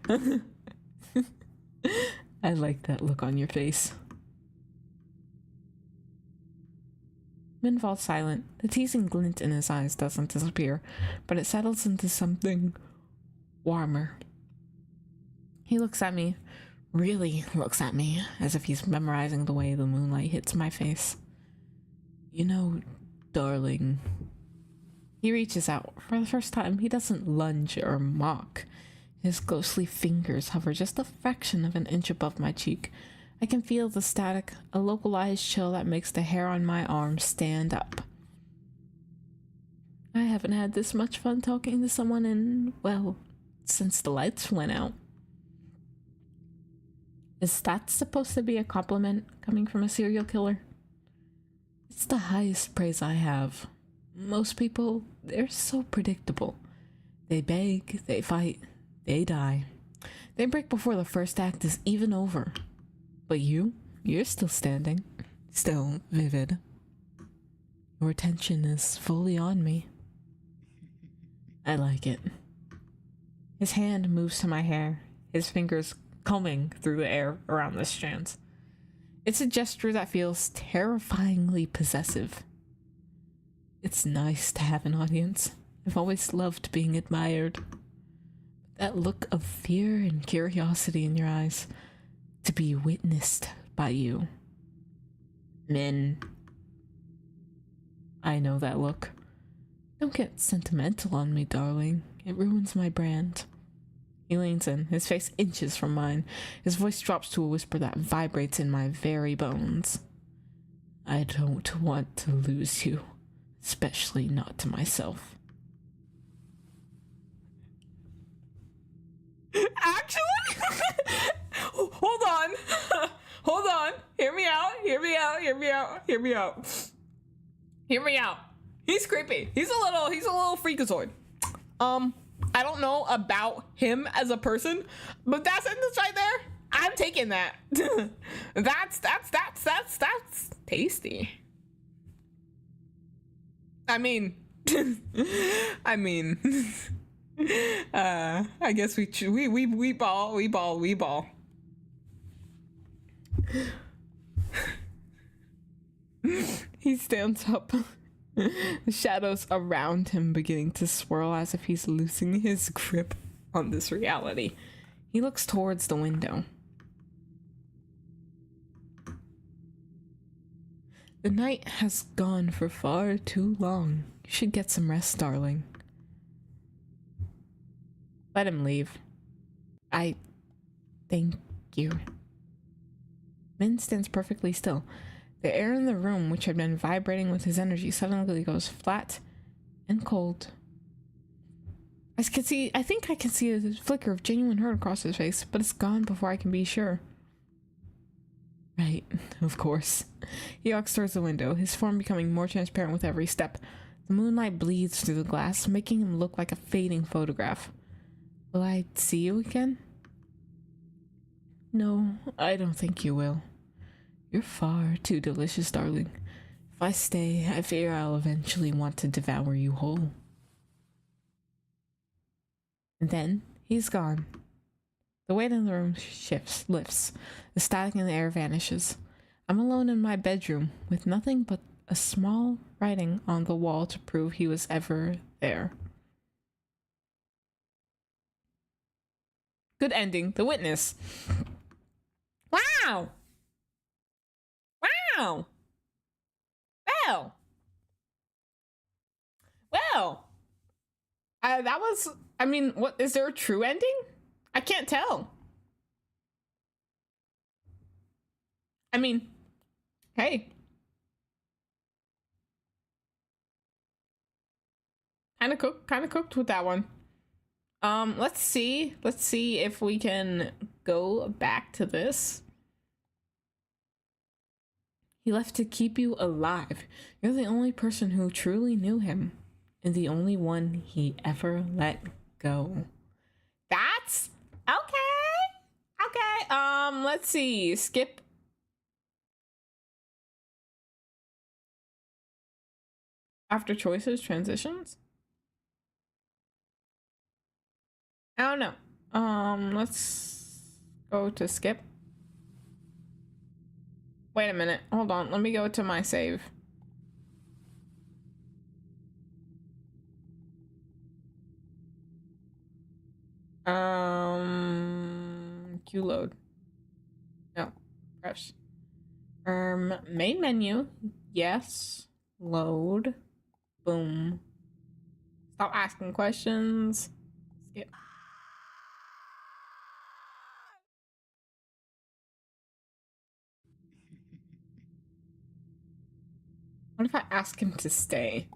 I like that look on your face. Min falls silent. The teasing glint in his eyes doesn't disappear, but it settles into something warmer. He looks at me, really looks at me, as if he's memorizing the way the moonlight hits my face. You know, darling. He reaches out. For the first time, he doesn't lunge or mock. His ghostly fingers hover just a fraction of an inch above my cheek. I can feel the static, a localized chill that makes the hair on my arm stand up. I haven't had this much fun talking to someone in, well, since the lights went out. Is that supposed to be a compliment coming from a serial killer? It's the highest praise I have. Most people, they're so predictable. They beg, they fight, they die. They break before the first act is even over. But you're still standing, still vivid. Your attention is fully on me. I like it. His hand moves to my hair, his fingers combing through the air around the strands. It's a gesture that feels terrifyingly possessive. It's nice to have an audience. I've always loved being admired. That look of fear and curiosity in your eyes, to be witnessed by you. Men. I know that look. Don't get sentimental on me, darling. It ruins my brand. He leans in, his face inches from mine. His voice drops to a whisper that vibrates in my very bones. I don't want to lose you, especially not to myself. Actually? Hold on. Hold on. Hear me out. Hear me out. Hear me out. Hear me out. Hear me out. He's creepy. He's a little freakazoid. I don't know about him as a person, but that sentence right there, I'm taking that. That's tasty. I mean, I guess we ball. He stands up. The shadows around him beginning to swirl as if he's losing his grip on this reality. He looks towards the window. The night has gone for far too long. You should get some rest, darling. Let him leave. Thank you. Min stands perfectly still. The air in the room, which had been vibrating with his energy, suddenly goes flat and cold. I think I can see a flicker of genuine hurt across his face, but it's gone before I can be sure. Right, of course. He walks towards the window, his form becoming more transparent with every step. The moonlight bleeds through the glass, making him look like a fading photograph. Will I see you again? No, I don't think you will. You're far too delicious, darling. If I stay, I fear I'll eventually want to devour you whole. And then he's gone. The weight in the room lifts. The static in the air vanishes. I'm alone in my bedroom with nothing but a small writing on the wall to prove he was ever there. Good ending. The witness. Wow! Wow! Well. That was, I mean, what, is there a true ending? I can't tell. I mean, hey. Kind of cooked with that one. Let's see if we can go back to this. He left to keep you alive. You're the only person who truly knew him, and the only one he ever let go. That's okay. Okay. Let's see. Skip. After choices, transitions. I don't know. Let's go to skip. Wait a minute. Hold on. Let me go to my save. Queue load. No. Press. Main menu. Yes. Load. Boom. Stop asking questions. Skip. What if I ask him to stay?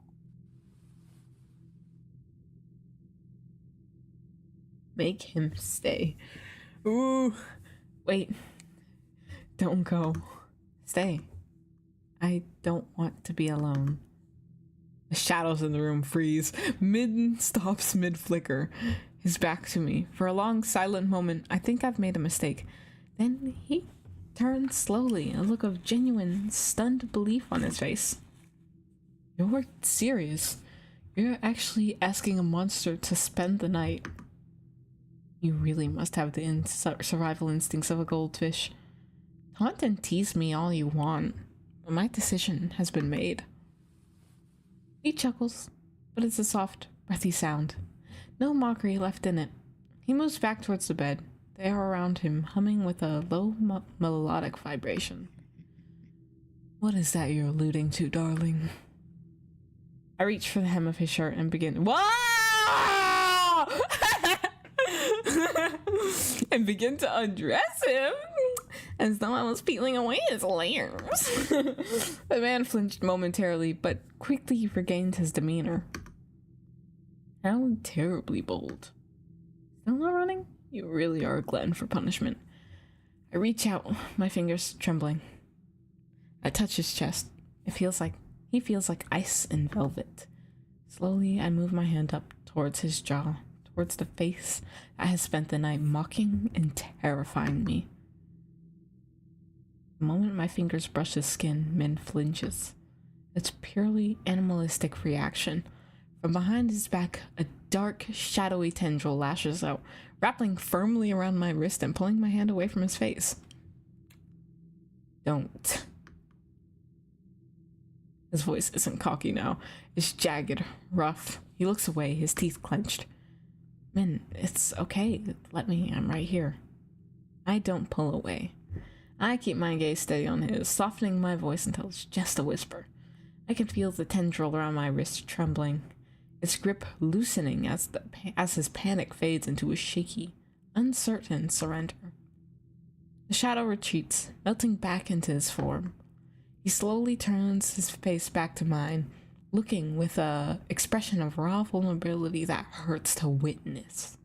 Make him stay. Ooh. Wait. Don't go. Stay. I don't want to be alone. The shadows in the room freeze. Min stops mid-flicker. His back to me. For a long, silent moment, I think I've made a mistake. Then he turns slowly, a look of genuine, stunned belief on his face. You're serious. You're actually asking a monster to spend the night. You really must have the survival instincts of a goldfish. Hunt and tease me all you want, but my decision has been made. He chuckles, but it's a soft, breathy sound. No mockery left in it. He moves back towards the bed. They are around him, humming with a low melodic vibration. What is that you're alluding to, darling? I reach for the hem of his shirt and begin. Whoa! And begin to undress him, as though I was peeling away his layers. The man flinched momentarily, but quickly regained his demeanor. How terribly bold. Still not running? You really are a glutton for punishment. I reach out, my fingers trembling. I touch his chest. He feels like ice and velvet. Slowly, I move my hand up towards his jaw, towards the face that has spent the night mocking and terrifying me. The moment my fingers brush his skin, Min flinches. It's purely animalistic reaction. From behind his back, a dark, shadowy tendril lashes out, wrapping firmly around my wrist and pulling my hand away from his face. Don't. His voice isn't cocky now. It's jagged, rough. He looks away, his teeth clenched. Min, it's okay. Let me. I'm right here. I don't pull away. I keep my gaze steady on his, softening my voice until it's just a whisper. I can feel the tendril around my wrist trembling, its grip loosening as his panic fades into a shaky, uncertain surrender. The shadow retreats, melting back into his form. He slowly turns his face back to mine, looking with a expression of raw vulnerability that hurts to witness.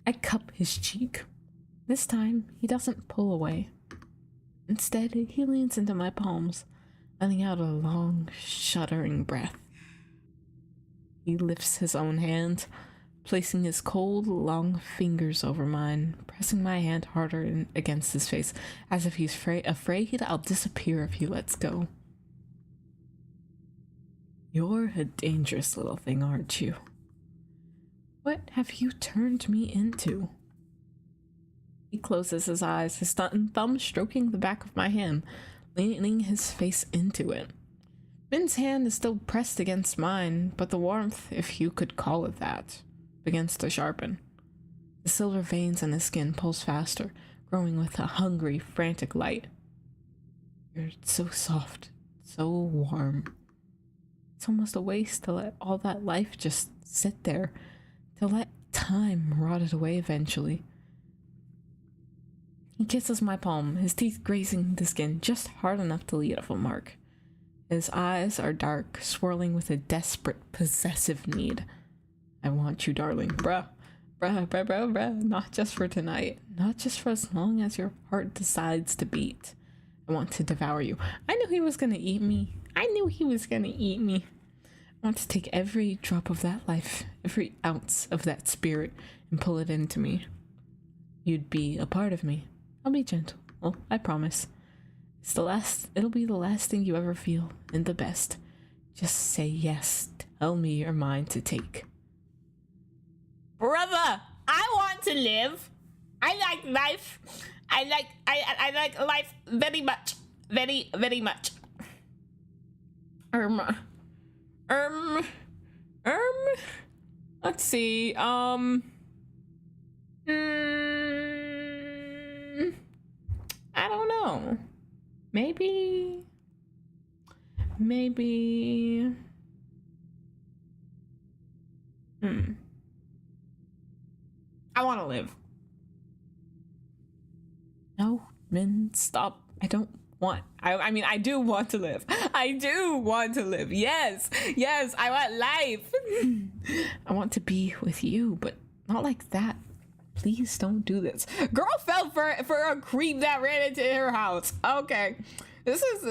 I cup his cheek. This time, he doesn't pull away. Instead, he leans into my palms, letting out a long, shuddering breath. He lifts his own hand, placing his cold, long fingers over mine, pressing my hand harder against his face, as if he's afraid I'll disappear if he lets go. You're a dangerous little thing, aren't you? What have you turned me into? He closes his eyes, his thumb stroking the back of my hand, leaning his face into it. Min's hand is still pressed against mine, but the warmth, if you could call it that, begins to sharpen. The silver veins in his skin pulse faster, growing with a hungry, frantic light. You're so soft, so warm. It's almost a waste to let all that life just sit there, to let time rot it away eventually. He kisses my palm, his teeth grazing the skin just hard enough to leave a mark. His eyes are dark, swirling with a desperate, possessive need. I want you, darling. Bruh. Not just for tonight. Not just for as long as your heart decides to beat. I want to devour you. I knew he was gonna eat me. I want to take every drop of that life, every ounce of that spirit, and pull it into me. You'd be a part of me. I'll be gentle. Well, I promise. It'll be the last thing you ever feel, and the best. Just say yes. Tell me you're mine to take. Brother, I want to live. I like life. I like life very much. Very, very much. Let's see, I don't know. Maybe. I want to live. No, Min, stop. I don't want. I mean, I do want to live. I do want to live. Yes, I want life. I want to be with you, but not like that. Please don't do this. Girl fell for a creep that ran into her house. Okay, this is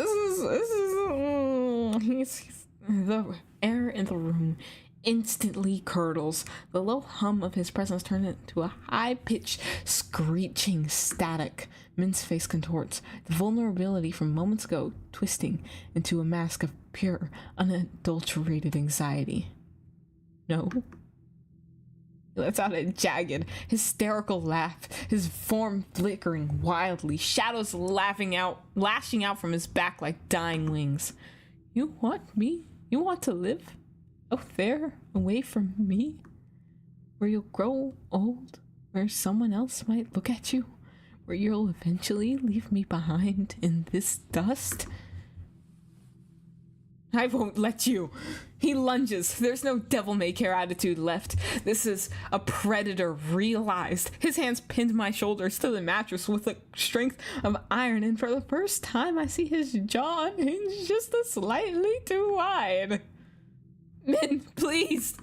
the air in the room instantly curdles. The low hum of his presence turned into a high-pitched, screeching static. Min's face contorts, the vulnerability from moments ago twisting into a mask of pure, unadulterated anxiety. No. He lets out a jagged, hysterical laugh, his form flickering wildly, shadows lashing out from his back like dying wings. You want me? You want to live? Out there, away from me? Where you'll grow old? Where someone else might look at you? Where you'll eventually leave me behind in this dust? I won't let you. He lunges. There's no devil-may-care attitude left. This is a predator realized. His hands pinned my shoulders to the mattress with the strength of iron, and for the first time I see his jaw unhinged just a slightly too wide. Min, please.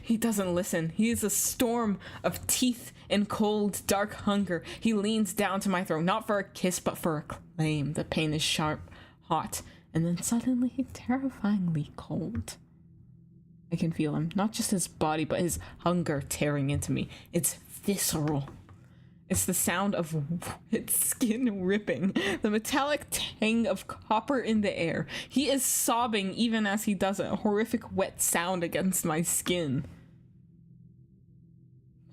He doesn't listen. He is a storm of teeth and cold, dark hunger. He leans down to my throat, not for a kiss, but for a claim. The pain is sharp, hot, and then suddenly terrifyingly cold. I can feel him, not just his body, but his hunger tearing into me. It's visceral. It's the sound of its skin ripping, the metallic tang of copper in the air. He is sobbing even as he does it, a horrific wet sound against my skin.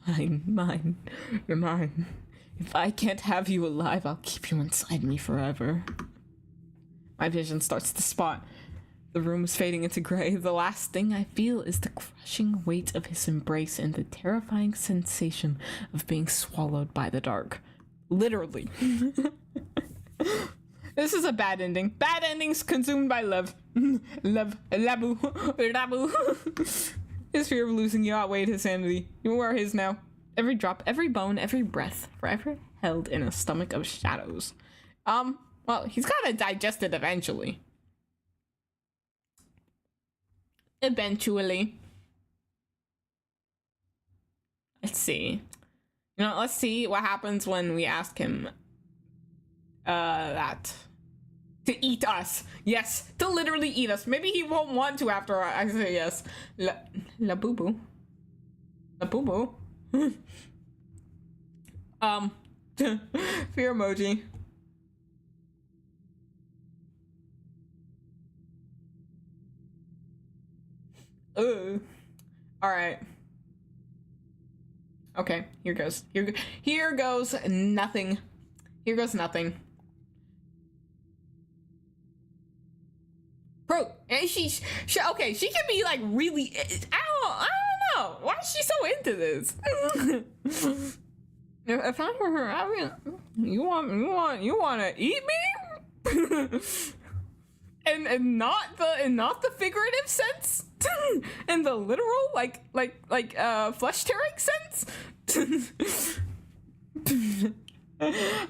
Mine, you're mine. If I can't have you alive, I'll keep you inside me forever. My vision starts to spot. The room is fading into gray. The last thing I feel is the crushing weight of his embrace and the terrifying sensation of being swallowed by the dark. Literally. This is a bad ending. Bad endings consumed by love. Labu. His fear of losing you outweighed his sanity. You are his now. Every drop, every bone, every breath, forever held in a stomach of shadows. Well, he's gotta digest it eventually. Eventually. Let's see. You know, let's see what happens when we ask him that. To eat us. Yes, to literally eat us. Maybe he won't want to after I say yes. La boo boo. La boo boo. Fear emoji. All right. Okay, here goes. Here goes nothing. Here goes nothing. Bro, and okay, she can be like really. I don't know. Why is she so into this? If I were her, I mean, you want to eat me? and not the figurative sense. In the literal, like flesh tearing sense.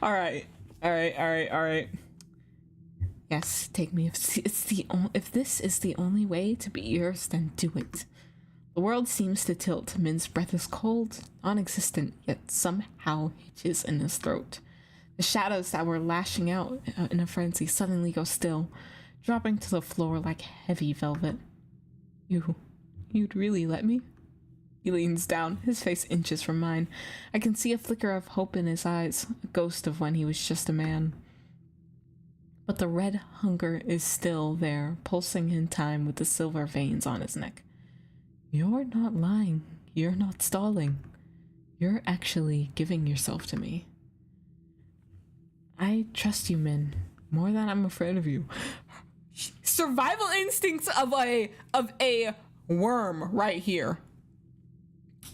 All right. Yes, take me. If this is the only way to be yours, then do it. The world seems to tilt. Min's breath is cold, non-existent, yet somehow hitches in his throat. The shadows that were lashing out in a frenzy suddenly go still, dropping to the floor like heavy velvet. You'd really let me? He leans down, his face inches from mine. I can see a flicker of hope in his eyes, a ghost of when he was just a man. But the red hunger is still there, pulsing in time with the silver veins on his neck. You're not lying. You're not stalling. You're actually giving yourself to me. I trust you, Min, more than I'm afraid of you. Survival instincts of a worm right here.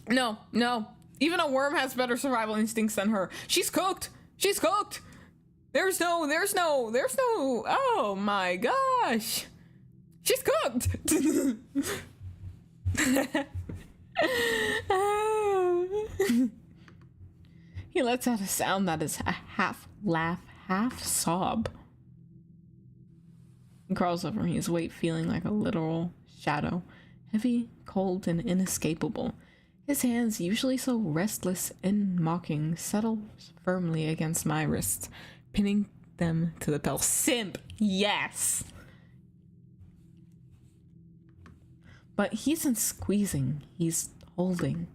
No. Even a worm has better survival instincts than her. She's cooked. There's no, oh my gosh. She's cooked. He lets out a sound that is a half laugh, half sob. He crawls over me, his weight feeling like a literal shadow, heavy, cold, and inescapable. His hands, usually so restless and mocking, settle firmly against my wrists, pinning them to the belt. Simp, yes! But he isn't squeezing, he's holding.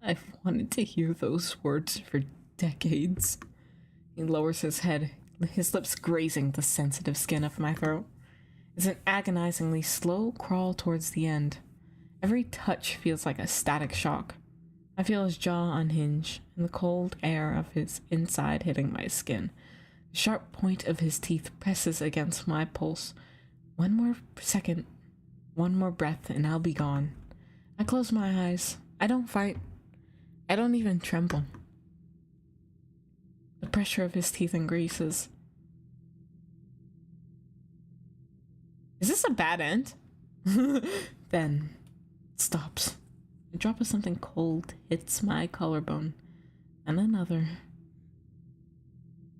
I've wanted to hear those words for decades. He lowers his head, his lips grazing the sensitive skin of my throat. It's an agonizingly slow crawl towards the end. Every touch feels like a static shock. I feel his jaw unhinge and the cold air of his inside hitting my skin. The sharp point of his teeth presses against my pulse. One more second, one more breath, and I'll be gone. I close my eyes. I don't fight. I don't even tremble. The pressure of his teeth increases. Is this a bad end? Then it stops. A drop of something cold hits my collarbone, and another.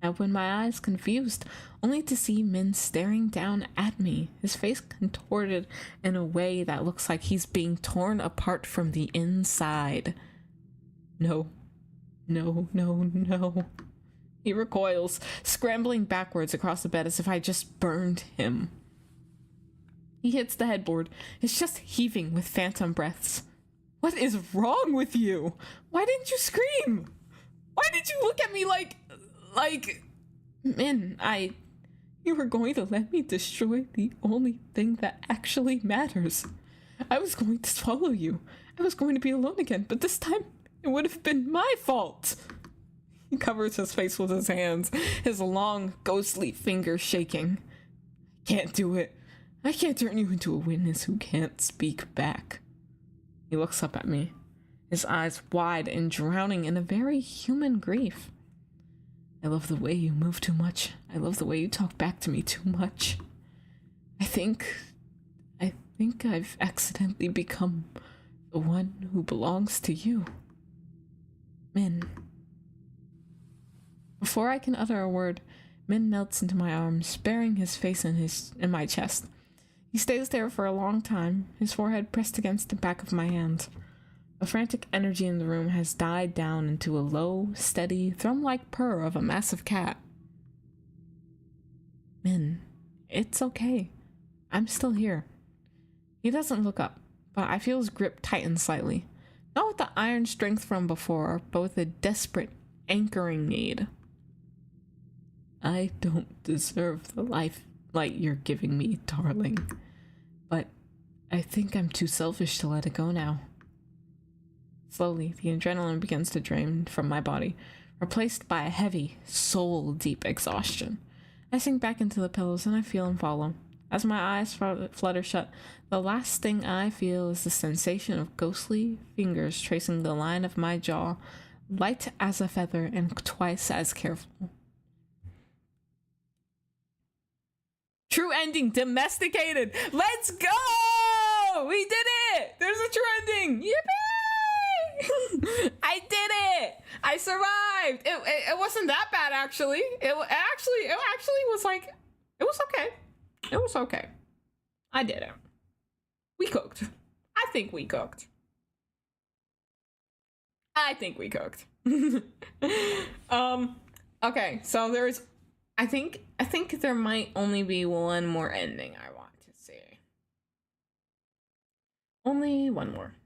I open my eyes, confused, only to see Min staring down at me, his face contorted in a way that looks like he's being torn apart from the inside. No. No, no, no. He recoils, scrambling backwards across the bed as if I just burned him. He hits the headboard, his chest heaving with phantom breaths. What is wrong with you? Why didn't you scream? Why did you look at me like, Min, you were going to let me destroy the only thing that actually matters. I was going to swallow you. I was going to be alone again, but this time it would have been my fault. He covers his face with his hands, his long, ghostly fingers shaking. I can't do it. I can't turn you into a witness who can't speak back. He looks up at me, his eyes wide and drowning in a very human grief. I love the way you move too much. I love the way you talk back to me too much. I think I've accidentally become the one who belongs to you. Min. Before I can utter a word, Min melts into my arms, burying his face in my chest. He stays there for a long time, his forehead pressed against the back of my hand. The frantic energy in the room has died down into a low, steady, thrum-like purr of a massive cat. Min, it's okay. I'm still here. He doesn't look up, but I feel his grip tighten slightly. Not with the iron strength from before, but with a desperate, anchoring need. I don't deserve the life you're giving me, darling. But I think I'm too selfish to let it go now. Slowly, the adrenaline begins to drain from my body, replaced by a heavy, soul-deep exhaustion. I sink back into the pillows and I feel him follow. As my eyes flutter shut, the last thing I feel is the sensation of ghostly fingers tracing the line of my jaw, light as a feather and twice as careful. True ending, domesticated. Let's go! We did it! There's a true ending. Yippee! I did it! I survived. It wasn't that bad actually. It actually was like, it was okay. It was okay. I did it. We cooked. I think we cooked. Okay, so there's I think there might only be one more ending I want to see. Only one more.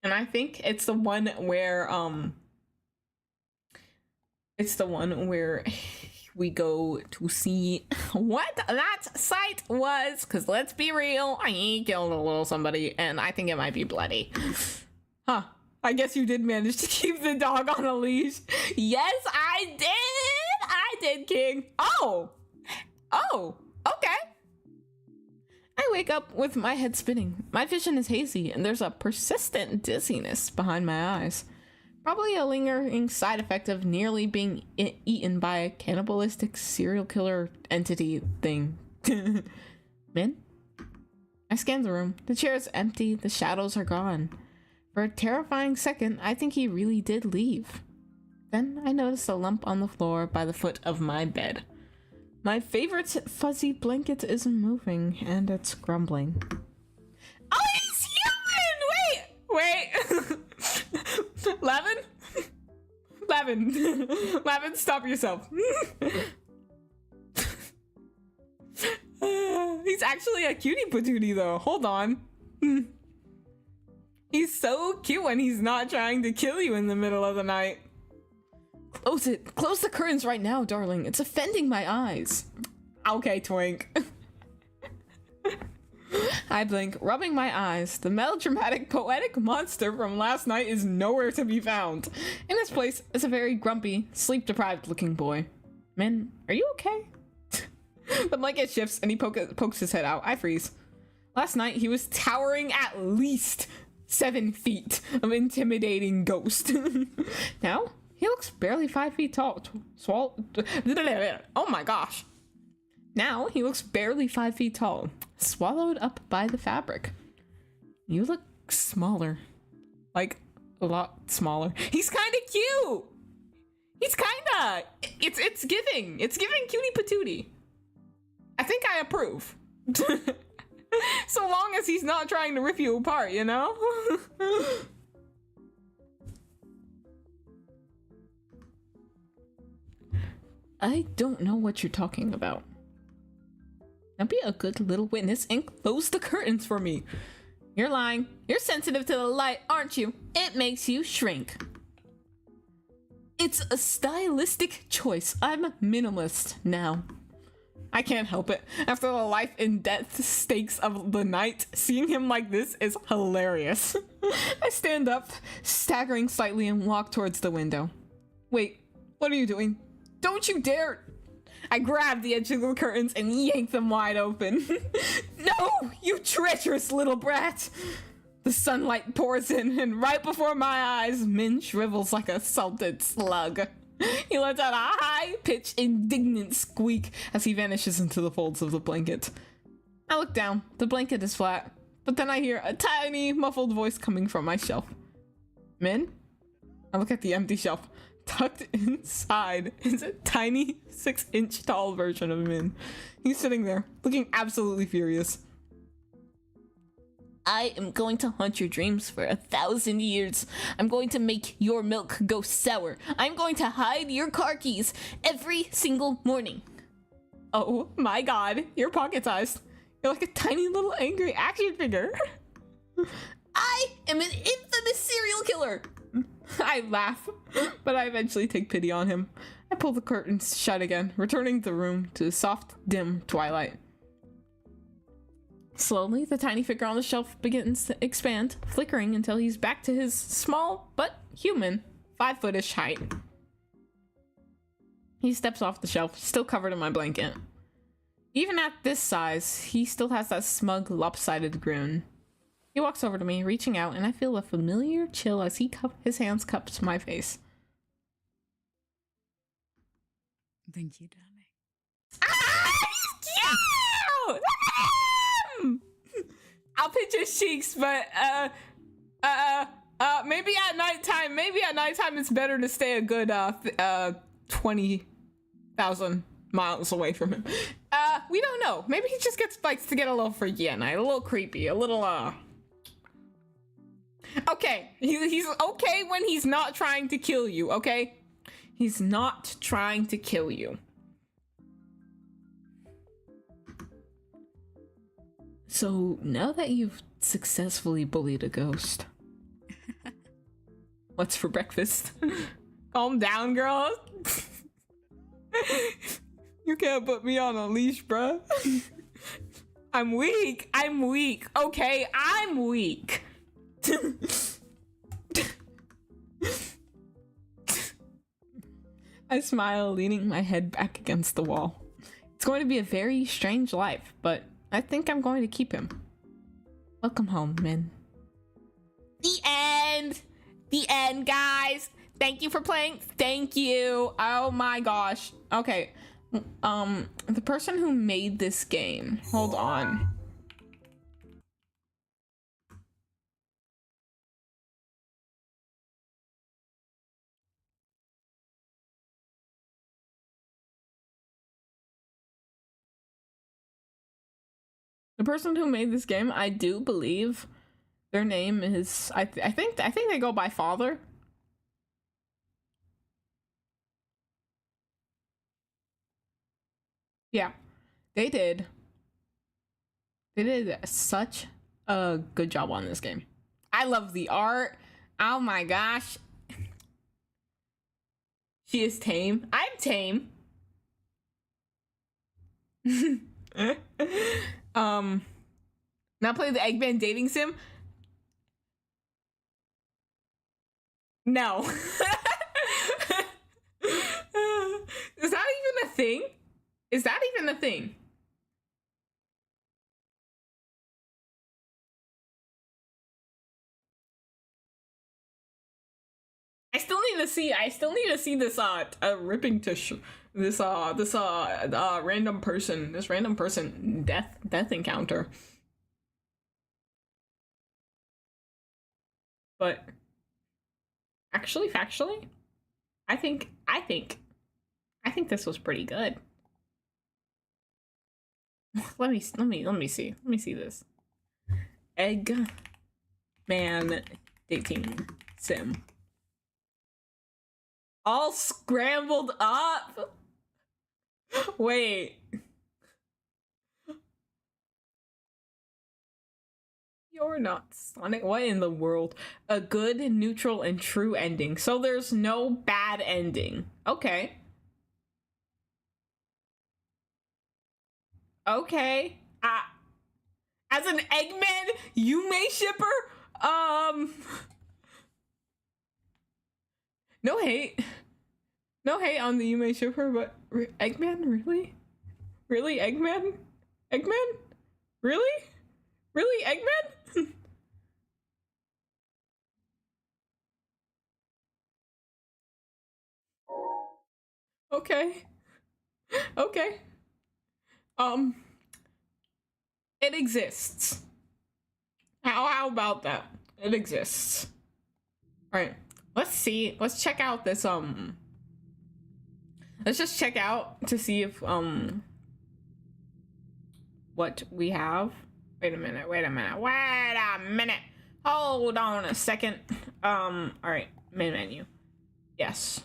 And I think it's the one where we go to see what that site was, because let's be real, I killed a little somebody and I think it might be bloody. Huh. I guess you did manage to keep the dog on a leash. Yes, I did, King. Oh, okay. I wake up with my head spinning. My vision is hazy, and there's a persistent dizziness behind my eyes. Probably a lingering side effect of nearly being eaten by a cannibalistic serial killer entity thing. Min? I scan the room. The chair is empty. The shadows are gone. For a terrifying second, I think he really did leave. Then I noticed a lump on the floor by the foot of my bed. My favorite fuzzy blanket isn't moving, and it's grumbling. Oh, he's human! Wait! Laven, stop yourself. He's actually a cutie patootie though. Hold on. He's so cute when he's not trying to kill you in the middle of the night. Close it. Close the curtains right now, darling. It's offending my eyes. Okay, Twink. I blink, rubbing my eyes. The melodramatic, poetic monster from last night is nowhere to be found. In his place is a very grumpy, sleep-deprived looking boy. Min, are you okay? The blanket shifts and he pokes his head out. I freeze. Last night he was towering at least 7 feet of intimidating ghost. Now he looks barely 5 feet tall. Oh my gosh. Now he looks barely 5 feet tall, swallowed up by the fabric. You look smaller. Like, a lot smaller. He's kind of cute! He's kinda... It's giving. It's giving cutie patootie. I think I approve. So long as he's not trying to rip you apart, you know? I don't know what you're talking about. Now be a good little witness and close the curtains for me. You're lying. You're sensitive to the light, aren't you? It makes you shrink. It's a stylistic choice. I'm a minimalist now. I can't help it. After the life and death stakes of the night, seeing him like this is hilarious. I stand up, staggering slightly, and walk towards the window. Wait, what are you doing? Don't you dare! I grab the edge of the curtains and yank them wide open. No, you treacherous little brat! The sunlight pours in, and right before my eyes, Min shrivels like a salted slug. He lets out a high-pitched, indignant squeak as he vanishes into the folds of the blanket. I look down. The blanket is flat, but then I hear a tiny, muffled voice coming from my shelf. Min? I look at the empty shelf. Tucked inside is a tiny 6-inch tall version of Min. He's sitting there, looking absolutely furious. I am going to haunt your dreams for 1,000 years. I'm going to make your milk go sour. I'm going to hide your car keys every single morning. Oh my god, you're pocket-sized. You're like a tiny little angry action figure. I am an infamous serial killer. I laugh, but I eventually take pity on him. I pull the curtains shut again, returning the room to soft, dim twilight. Slowly, the tiny figure on the shelf begins to expand, flickering until he's back to his small but human 5-foot-ish height. He steps off the shelf, still covered in my blanket. Even at this size, he still has that smug, lopsided grin. He walks over to me, reaching out, and I feel a familiar chill as his hands cups my face. Thank you, darling. Ah, he's cute! I'll pinch his cheeks, but maybe at nighttime it's better to stay a good 20,000 miles away from him. We don't know. Maybe he just likes to get a little freaky at night, a little creepy, a little Okay, he's okay when he's not trying to kill you, okay? He's not trying to kill you. So, now that you've successfully bullied a ghost, what's for breakfast? Calm down, girl. You can't put me on a leash, bruh. I'm weak. Okay, I'm weak. I smile, leaning my head back against the wall. It's going to be a very strange life, but I think I'm going to keep him. Welcome home, Min. The end! The end, guys! Thank you for playing. Thank you. Oh my gosh. Okay. The person who made this game. Hold on. The person who made this game, I do believe their name is I think they go by Father. Yeah. They did such a good job on this game. I love the art. Oh my gosh. She is tame. I'm tame. Not play the Eggman dating sim? No. Is that even a thing? Is that even a thing? I still need to see this ripping to this random person death encounter. But actually, factually, I think this was pretty good. Let me see this. Eggman dating sim. All scrambled up. Wait. You're not Sonic. What in the world? A good, neutral, and true ending. So there's no bad ending. Okay. Okay. As an Eggman Yume shipper, no hate. No hate on the Yume shipper, but Eggman? Really? Really, Eggman? Eggman? Really? Really, Eggman? Okay. Okay. It exists. How about that? It exists. Alright. Let's see. Let's check out this, let's just check out to see if, what we have. Wait a minute. Hold on a second. Alright. Main menu. Yes.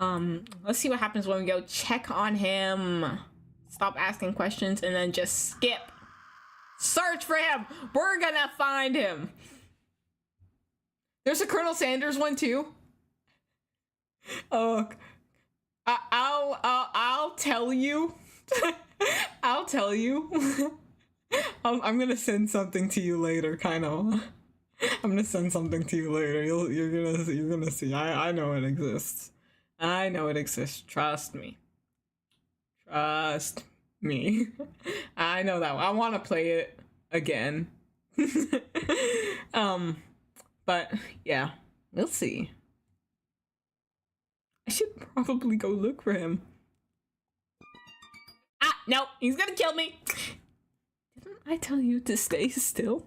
Let's see what happens when we go check on him. Stop asking questions and then just skip. Search for him. We're gonna find him. There's a Colonel Sanders one too. Oh, I'll tell you. I'll tell you. I'm gonna send something to you later, kind of. I'm gonna send something to you later. You're gonna see. I know it exists. I know it exists. Trust me. Trust me. I know that one. I want to play it again. But yeah, we'll see. I should probably go look for him. No, he's gonna kill me. Didn't I tell you to stay still?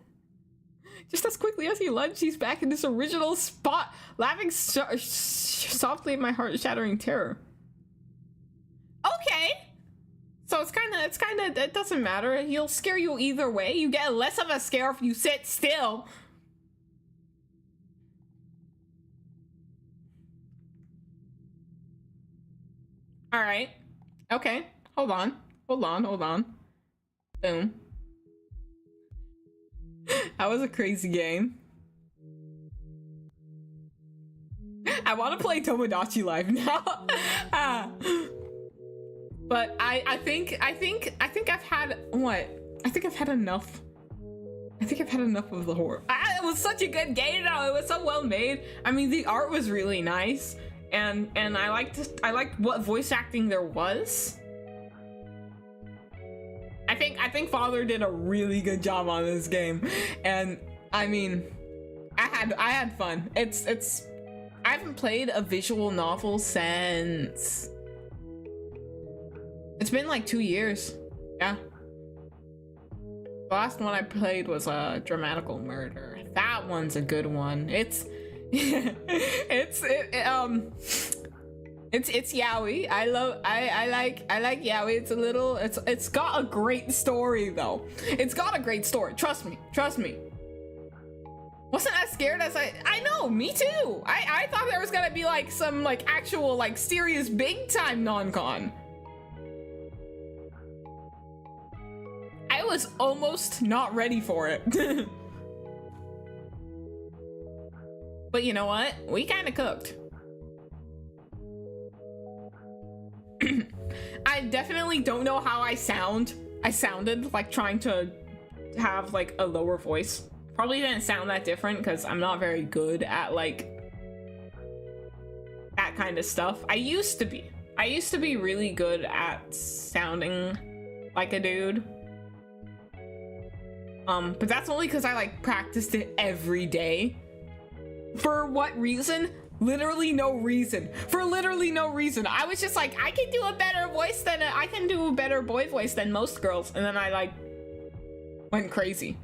Just as quickly as he lunged, he's back in his original spot, laughing softly at my heart-shattering terror. Okay. So it's kind of, it doesn't matter. He'll scare you either way. You get less of a scare if you sit still. All right. Okay. Hold on. Boom. That was a crazy game. I want to play Tomodachi Life now. But I think I've had what? I think I've had enough. I think I've had enough of the horror. It was such a good game though. It was so well made. I mean, the art was really nice, and I liked what voice acting there was. I think Father did a really good job on this game, and I mean, I had fun. I haven't played a visual novel since it's been like 2 years. Yeah. The last one I played was Dramatical Murder. That one's a good one. It's yaoi. I like yaoi. It's got a great story though. It's got a great story. Trust me. Wasn't as scared as I know, me too. I thought there was gonna be like some like actual like serious big time non-con. I was almost not ready for it. But you know what? We kind of cooked. I definitely don't know how I sound I sounded like trying to have like a lower voice. Probably didn't sound that different because I'm not very good at like that kind of stuff. I used to be really good at sounding like a dude. But that's only because I like practiced it every day. For what reason? Literally no reason. For literally no reason. I was just like, I can do a better voice than I can do a better boy voice than most girls, and then I like went crazy.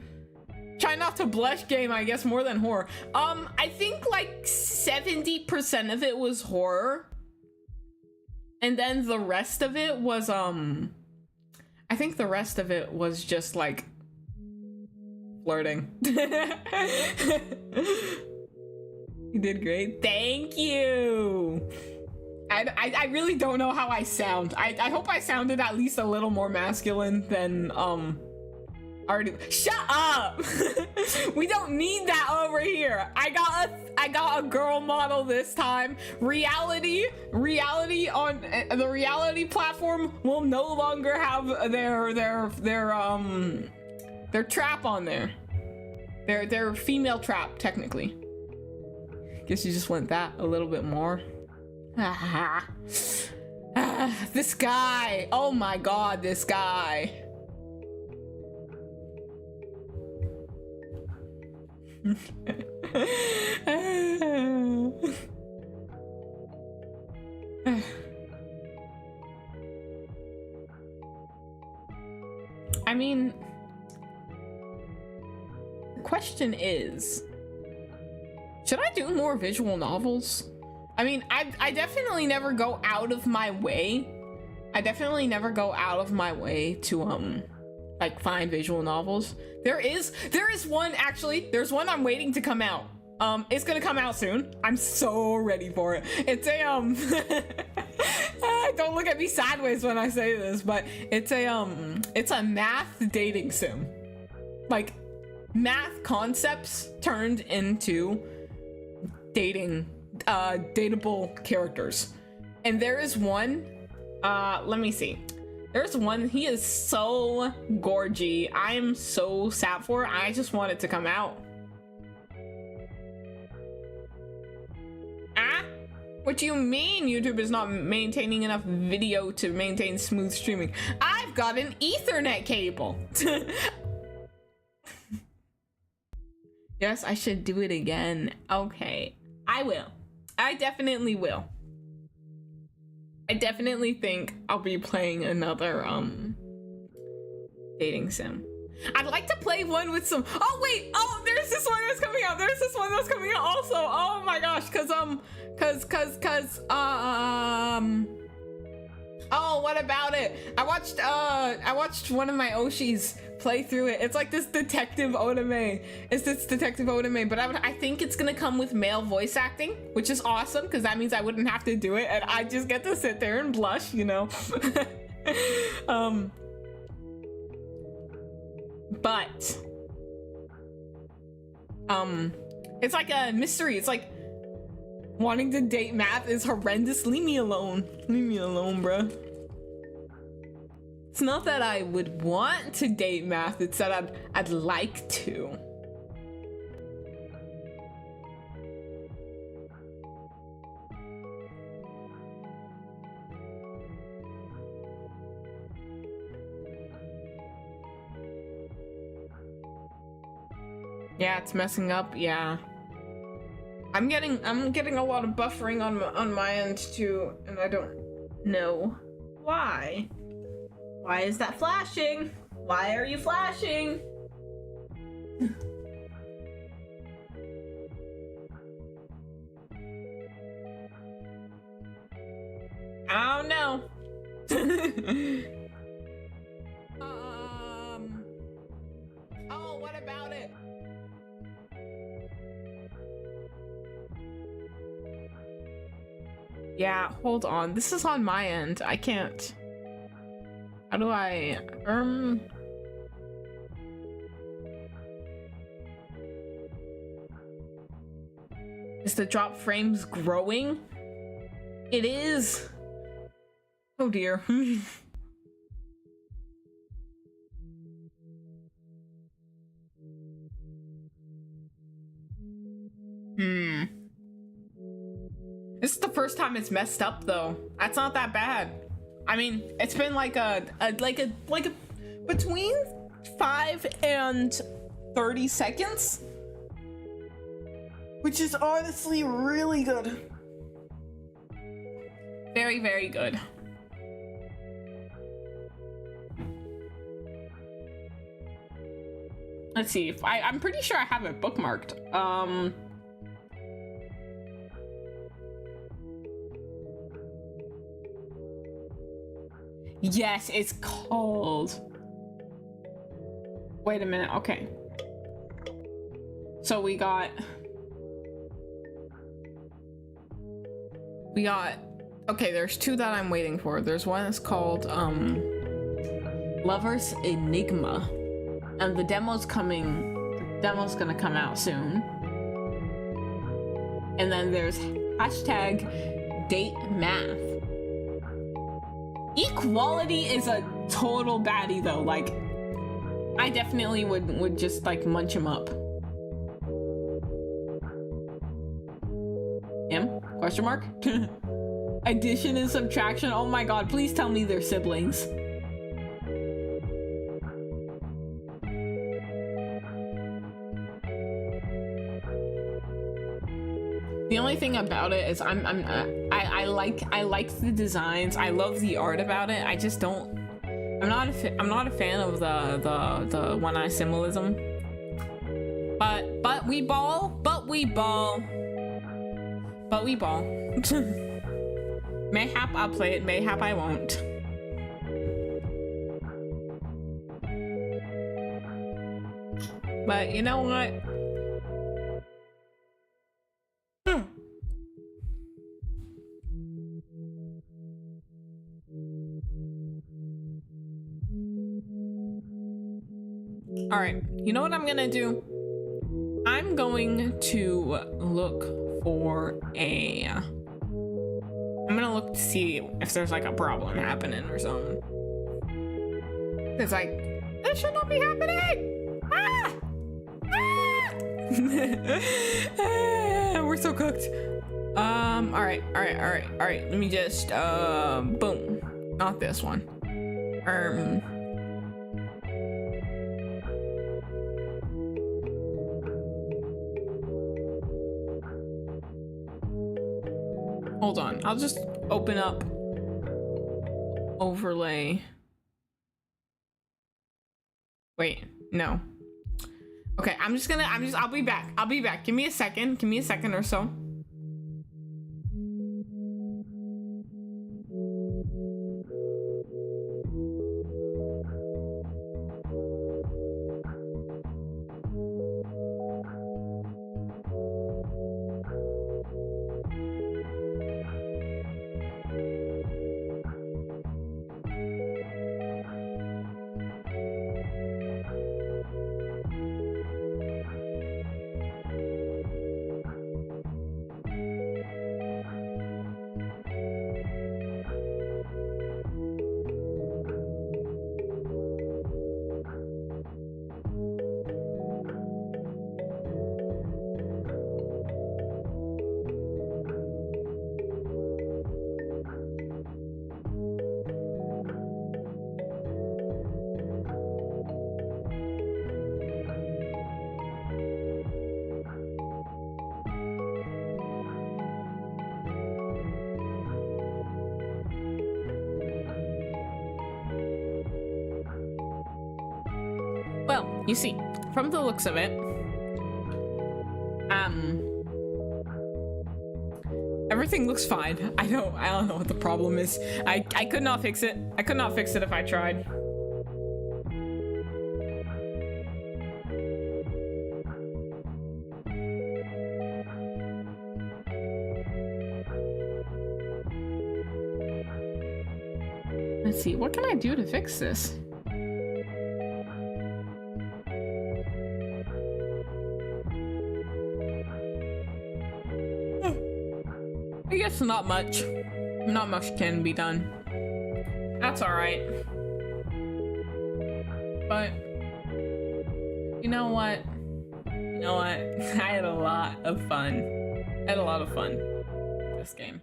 Try not to blush game, I guess, more than horror. I think like 70% of it was horror, and then the rest of it was I think the rest of it was just like flirting. You did great. Thank you. I really don't know how I sound. I hope I sounded at least a little more masculine than already. Shut up. We don't need that over here. I got a girl model this time. Reality on the reality platform will no longer have their trap on there. Their female trap, technically. Guess you just went that a little bit more. This guy. Oh my god, this guy. I mean, the question is, should I do more visual novels? I mean, I definitely never go out of my way. I definitely never go out of my way to like find visual novels. There is one, actually. There's one I'm waiting to come out. It's gonna come out soon. I'm so ready for it. It's a don't look at me sideways when I say this, but it's a math dating sim. Like math concepts turned into dating dateable characters. And there is one, let me see. There's one, he is so gorgy. I am so sad for it. I just want it to come out. Ah? What do you mean YouTube is not maintaining enough video to maintain smooth streaming? I've got an Ethernet cable. Yes, I should do it again. Okay, I will. I definitely will. I definitely think I'll be playing another dating sim. I'd like to play one with some, oh wait, oh there's this one that's coming out. There's this one that's coming out also. Oh my gosh, cause oh, what about it? I watched one of my Oshis play through it. It's like this detective otome. It's this detective otome, but I think it's gonna come with male voice acting, which is awesome because that means I wouldn't have to do it and I just get to sit there and blush, you know. But it's like a mystery. It's like wanting to date math is horrendous. Leave me alone. Leave me alone, bruh. It's not that I would want to date math, it's that I'd like to. Yeah, it's messing up. Yeah. I'm getting a lot of buffering on my end too, and I don't know why. Why is that flashing? Why are you flashing? I don't know. Oh, what about it? Yeah, hold on. This is on my end. I can't. How do I is the drop frames growing? It is. Oh dear. This is the first time it's messed up though. That's not that bad. I mean, it's been like a between 5 and 30 seconds, which is honestly really good. Very, very good. Let's see if I'm pretty sure I have it bookmarked. Yes, it's called. Wait a minute. Okay. So we got. Okay, there's 2 that I'm waiting for. There's one that's called Lover's Enigma. And the demo's gonna come out soon. And then there's hashtag date math. Equality is a total baddie though. Like, I definitely would just like munch him up. Him? Question mark? Addition and subtraction. Oh my god, please tell me they're siblings. The only thing about it is I like the designs. I love the art about it. I just don't. I'm not a fan of the one-eye symbolism. But we ball. Mayhap I'll play it. Mayhap I won't. But you know what? All right, you know what I'm gonna do? I'm going to look for I'm gonna look to see if there's like a problem happening or something. It's like, this should not be happening! Ah! Ah! We're so cooked. All right. Let me just, boom. Not this one. Hold on, I'll just open up overlay. Wait, no. Okay, I'll be back. Give me a second or so. Well, you see, from the looks of it, everything looks fine. I don't know what the problem is. I could not fix it. I could not fix it if I tried. Let's see, what can I do to fix this? I guess not much. Not much can be done. That's alright. But you know what? I had a lot of fun. I had a lot of fun. this game.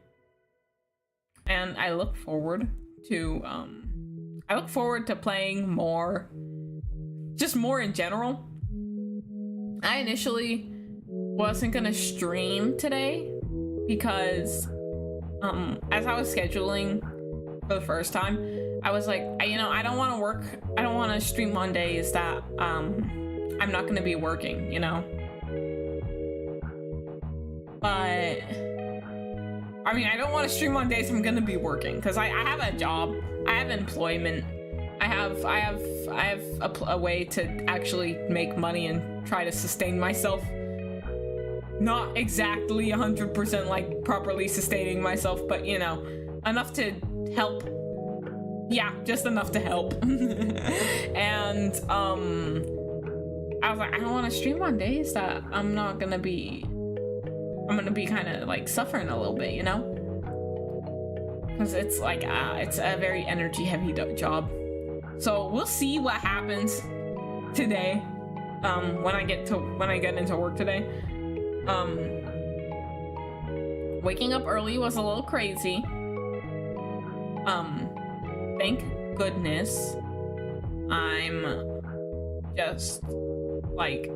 And I look forward to playing more, just more in general. I initially wasn't gonna stream today because as I was scheduling for the first time, I was like, I don't want to stream on days that I'm not gonna be working, you know. But I mean, I don't want to stream on days I'm gonna be working because I have a job, I have employment, I have a way to actually make money and try to sustain myself. Not exactly 100% like properly sustaining myself, but you know, enough to help. Yeah, just enough to help. And I was like, I don't want to stream on days that I'm gonna be kind of like suffering a little bit, you know, because it's like it's a very energy heavy job. So we'll see what happens today when I get into work today. Waking up early was a little crazy. Thank goodness I'm just like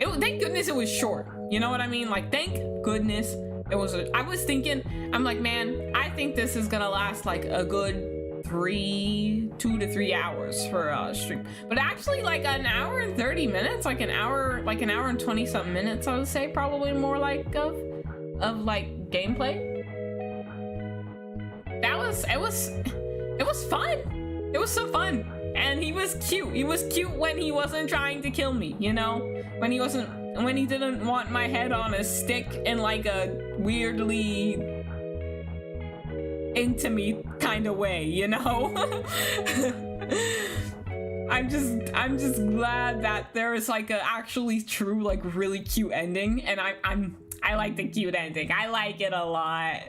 thank goodness it was short, you know what I mean? Like, thank goodness it was I was thinking, I'm like, man, I think this is gonna last like a good 2 to 3 hours for a stream, but actually like an hour and 30 minutes, like an hour and 20 something minutes, I would say, probably more like of like gameplay. It was fun. It was so fun. And he was cute. He was cute when he wasn't trying to kill me, you know? When he didn't want my head on a stick in like a weirdly intimate kind of way, you know? I'm just glad that there is like a actually true, like really cute ending, and I like the cute ending. I like it a lot.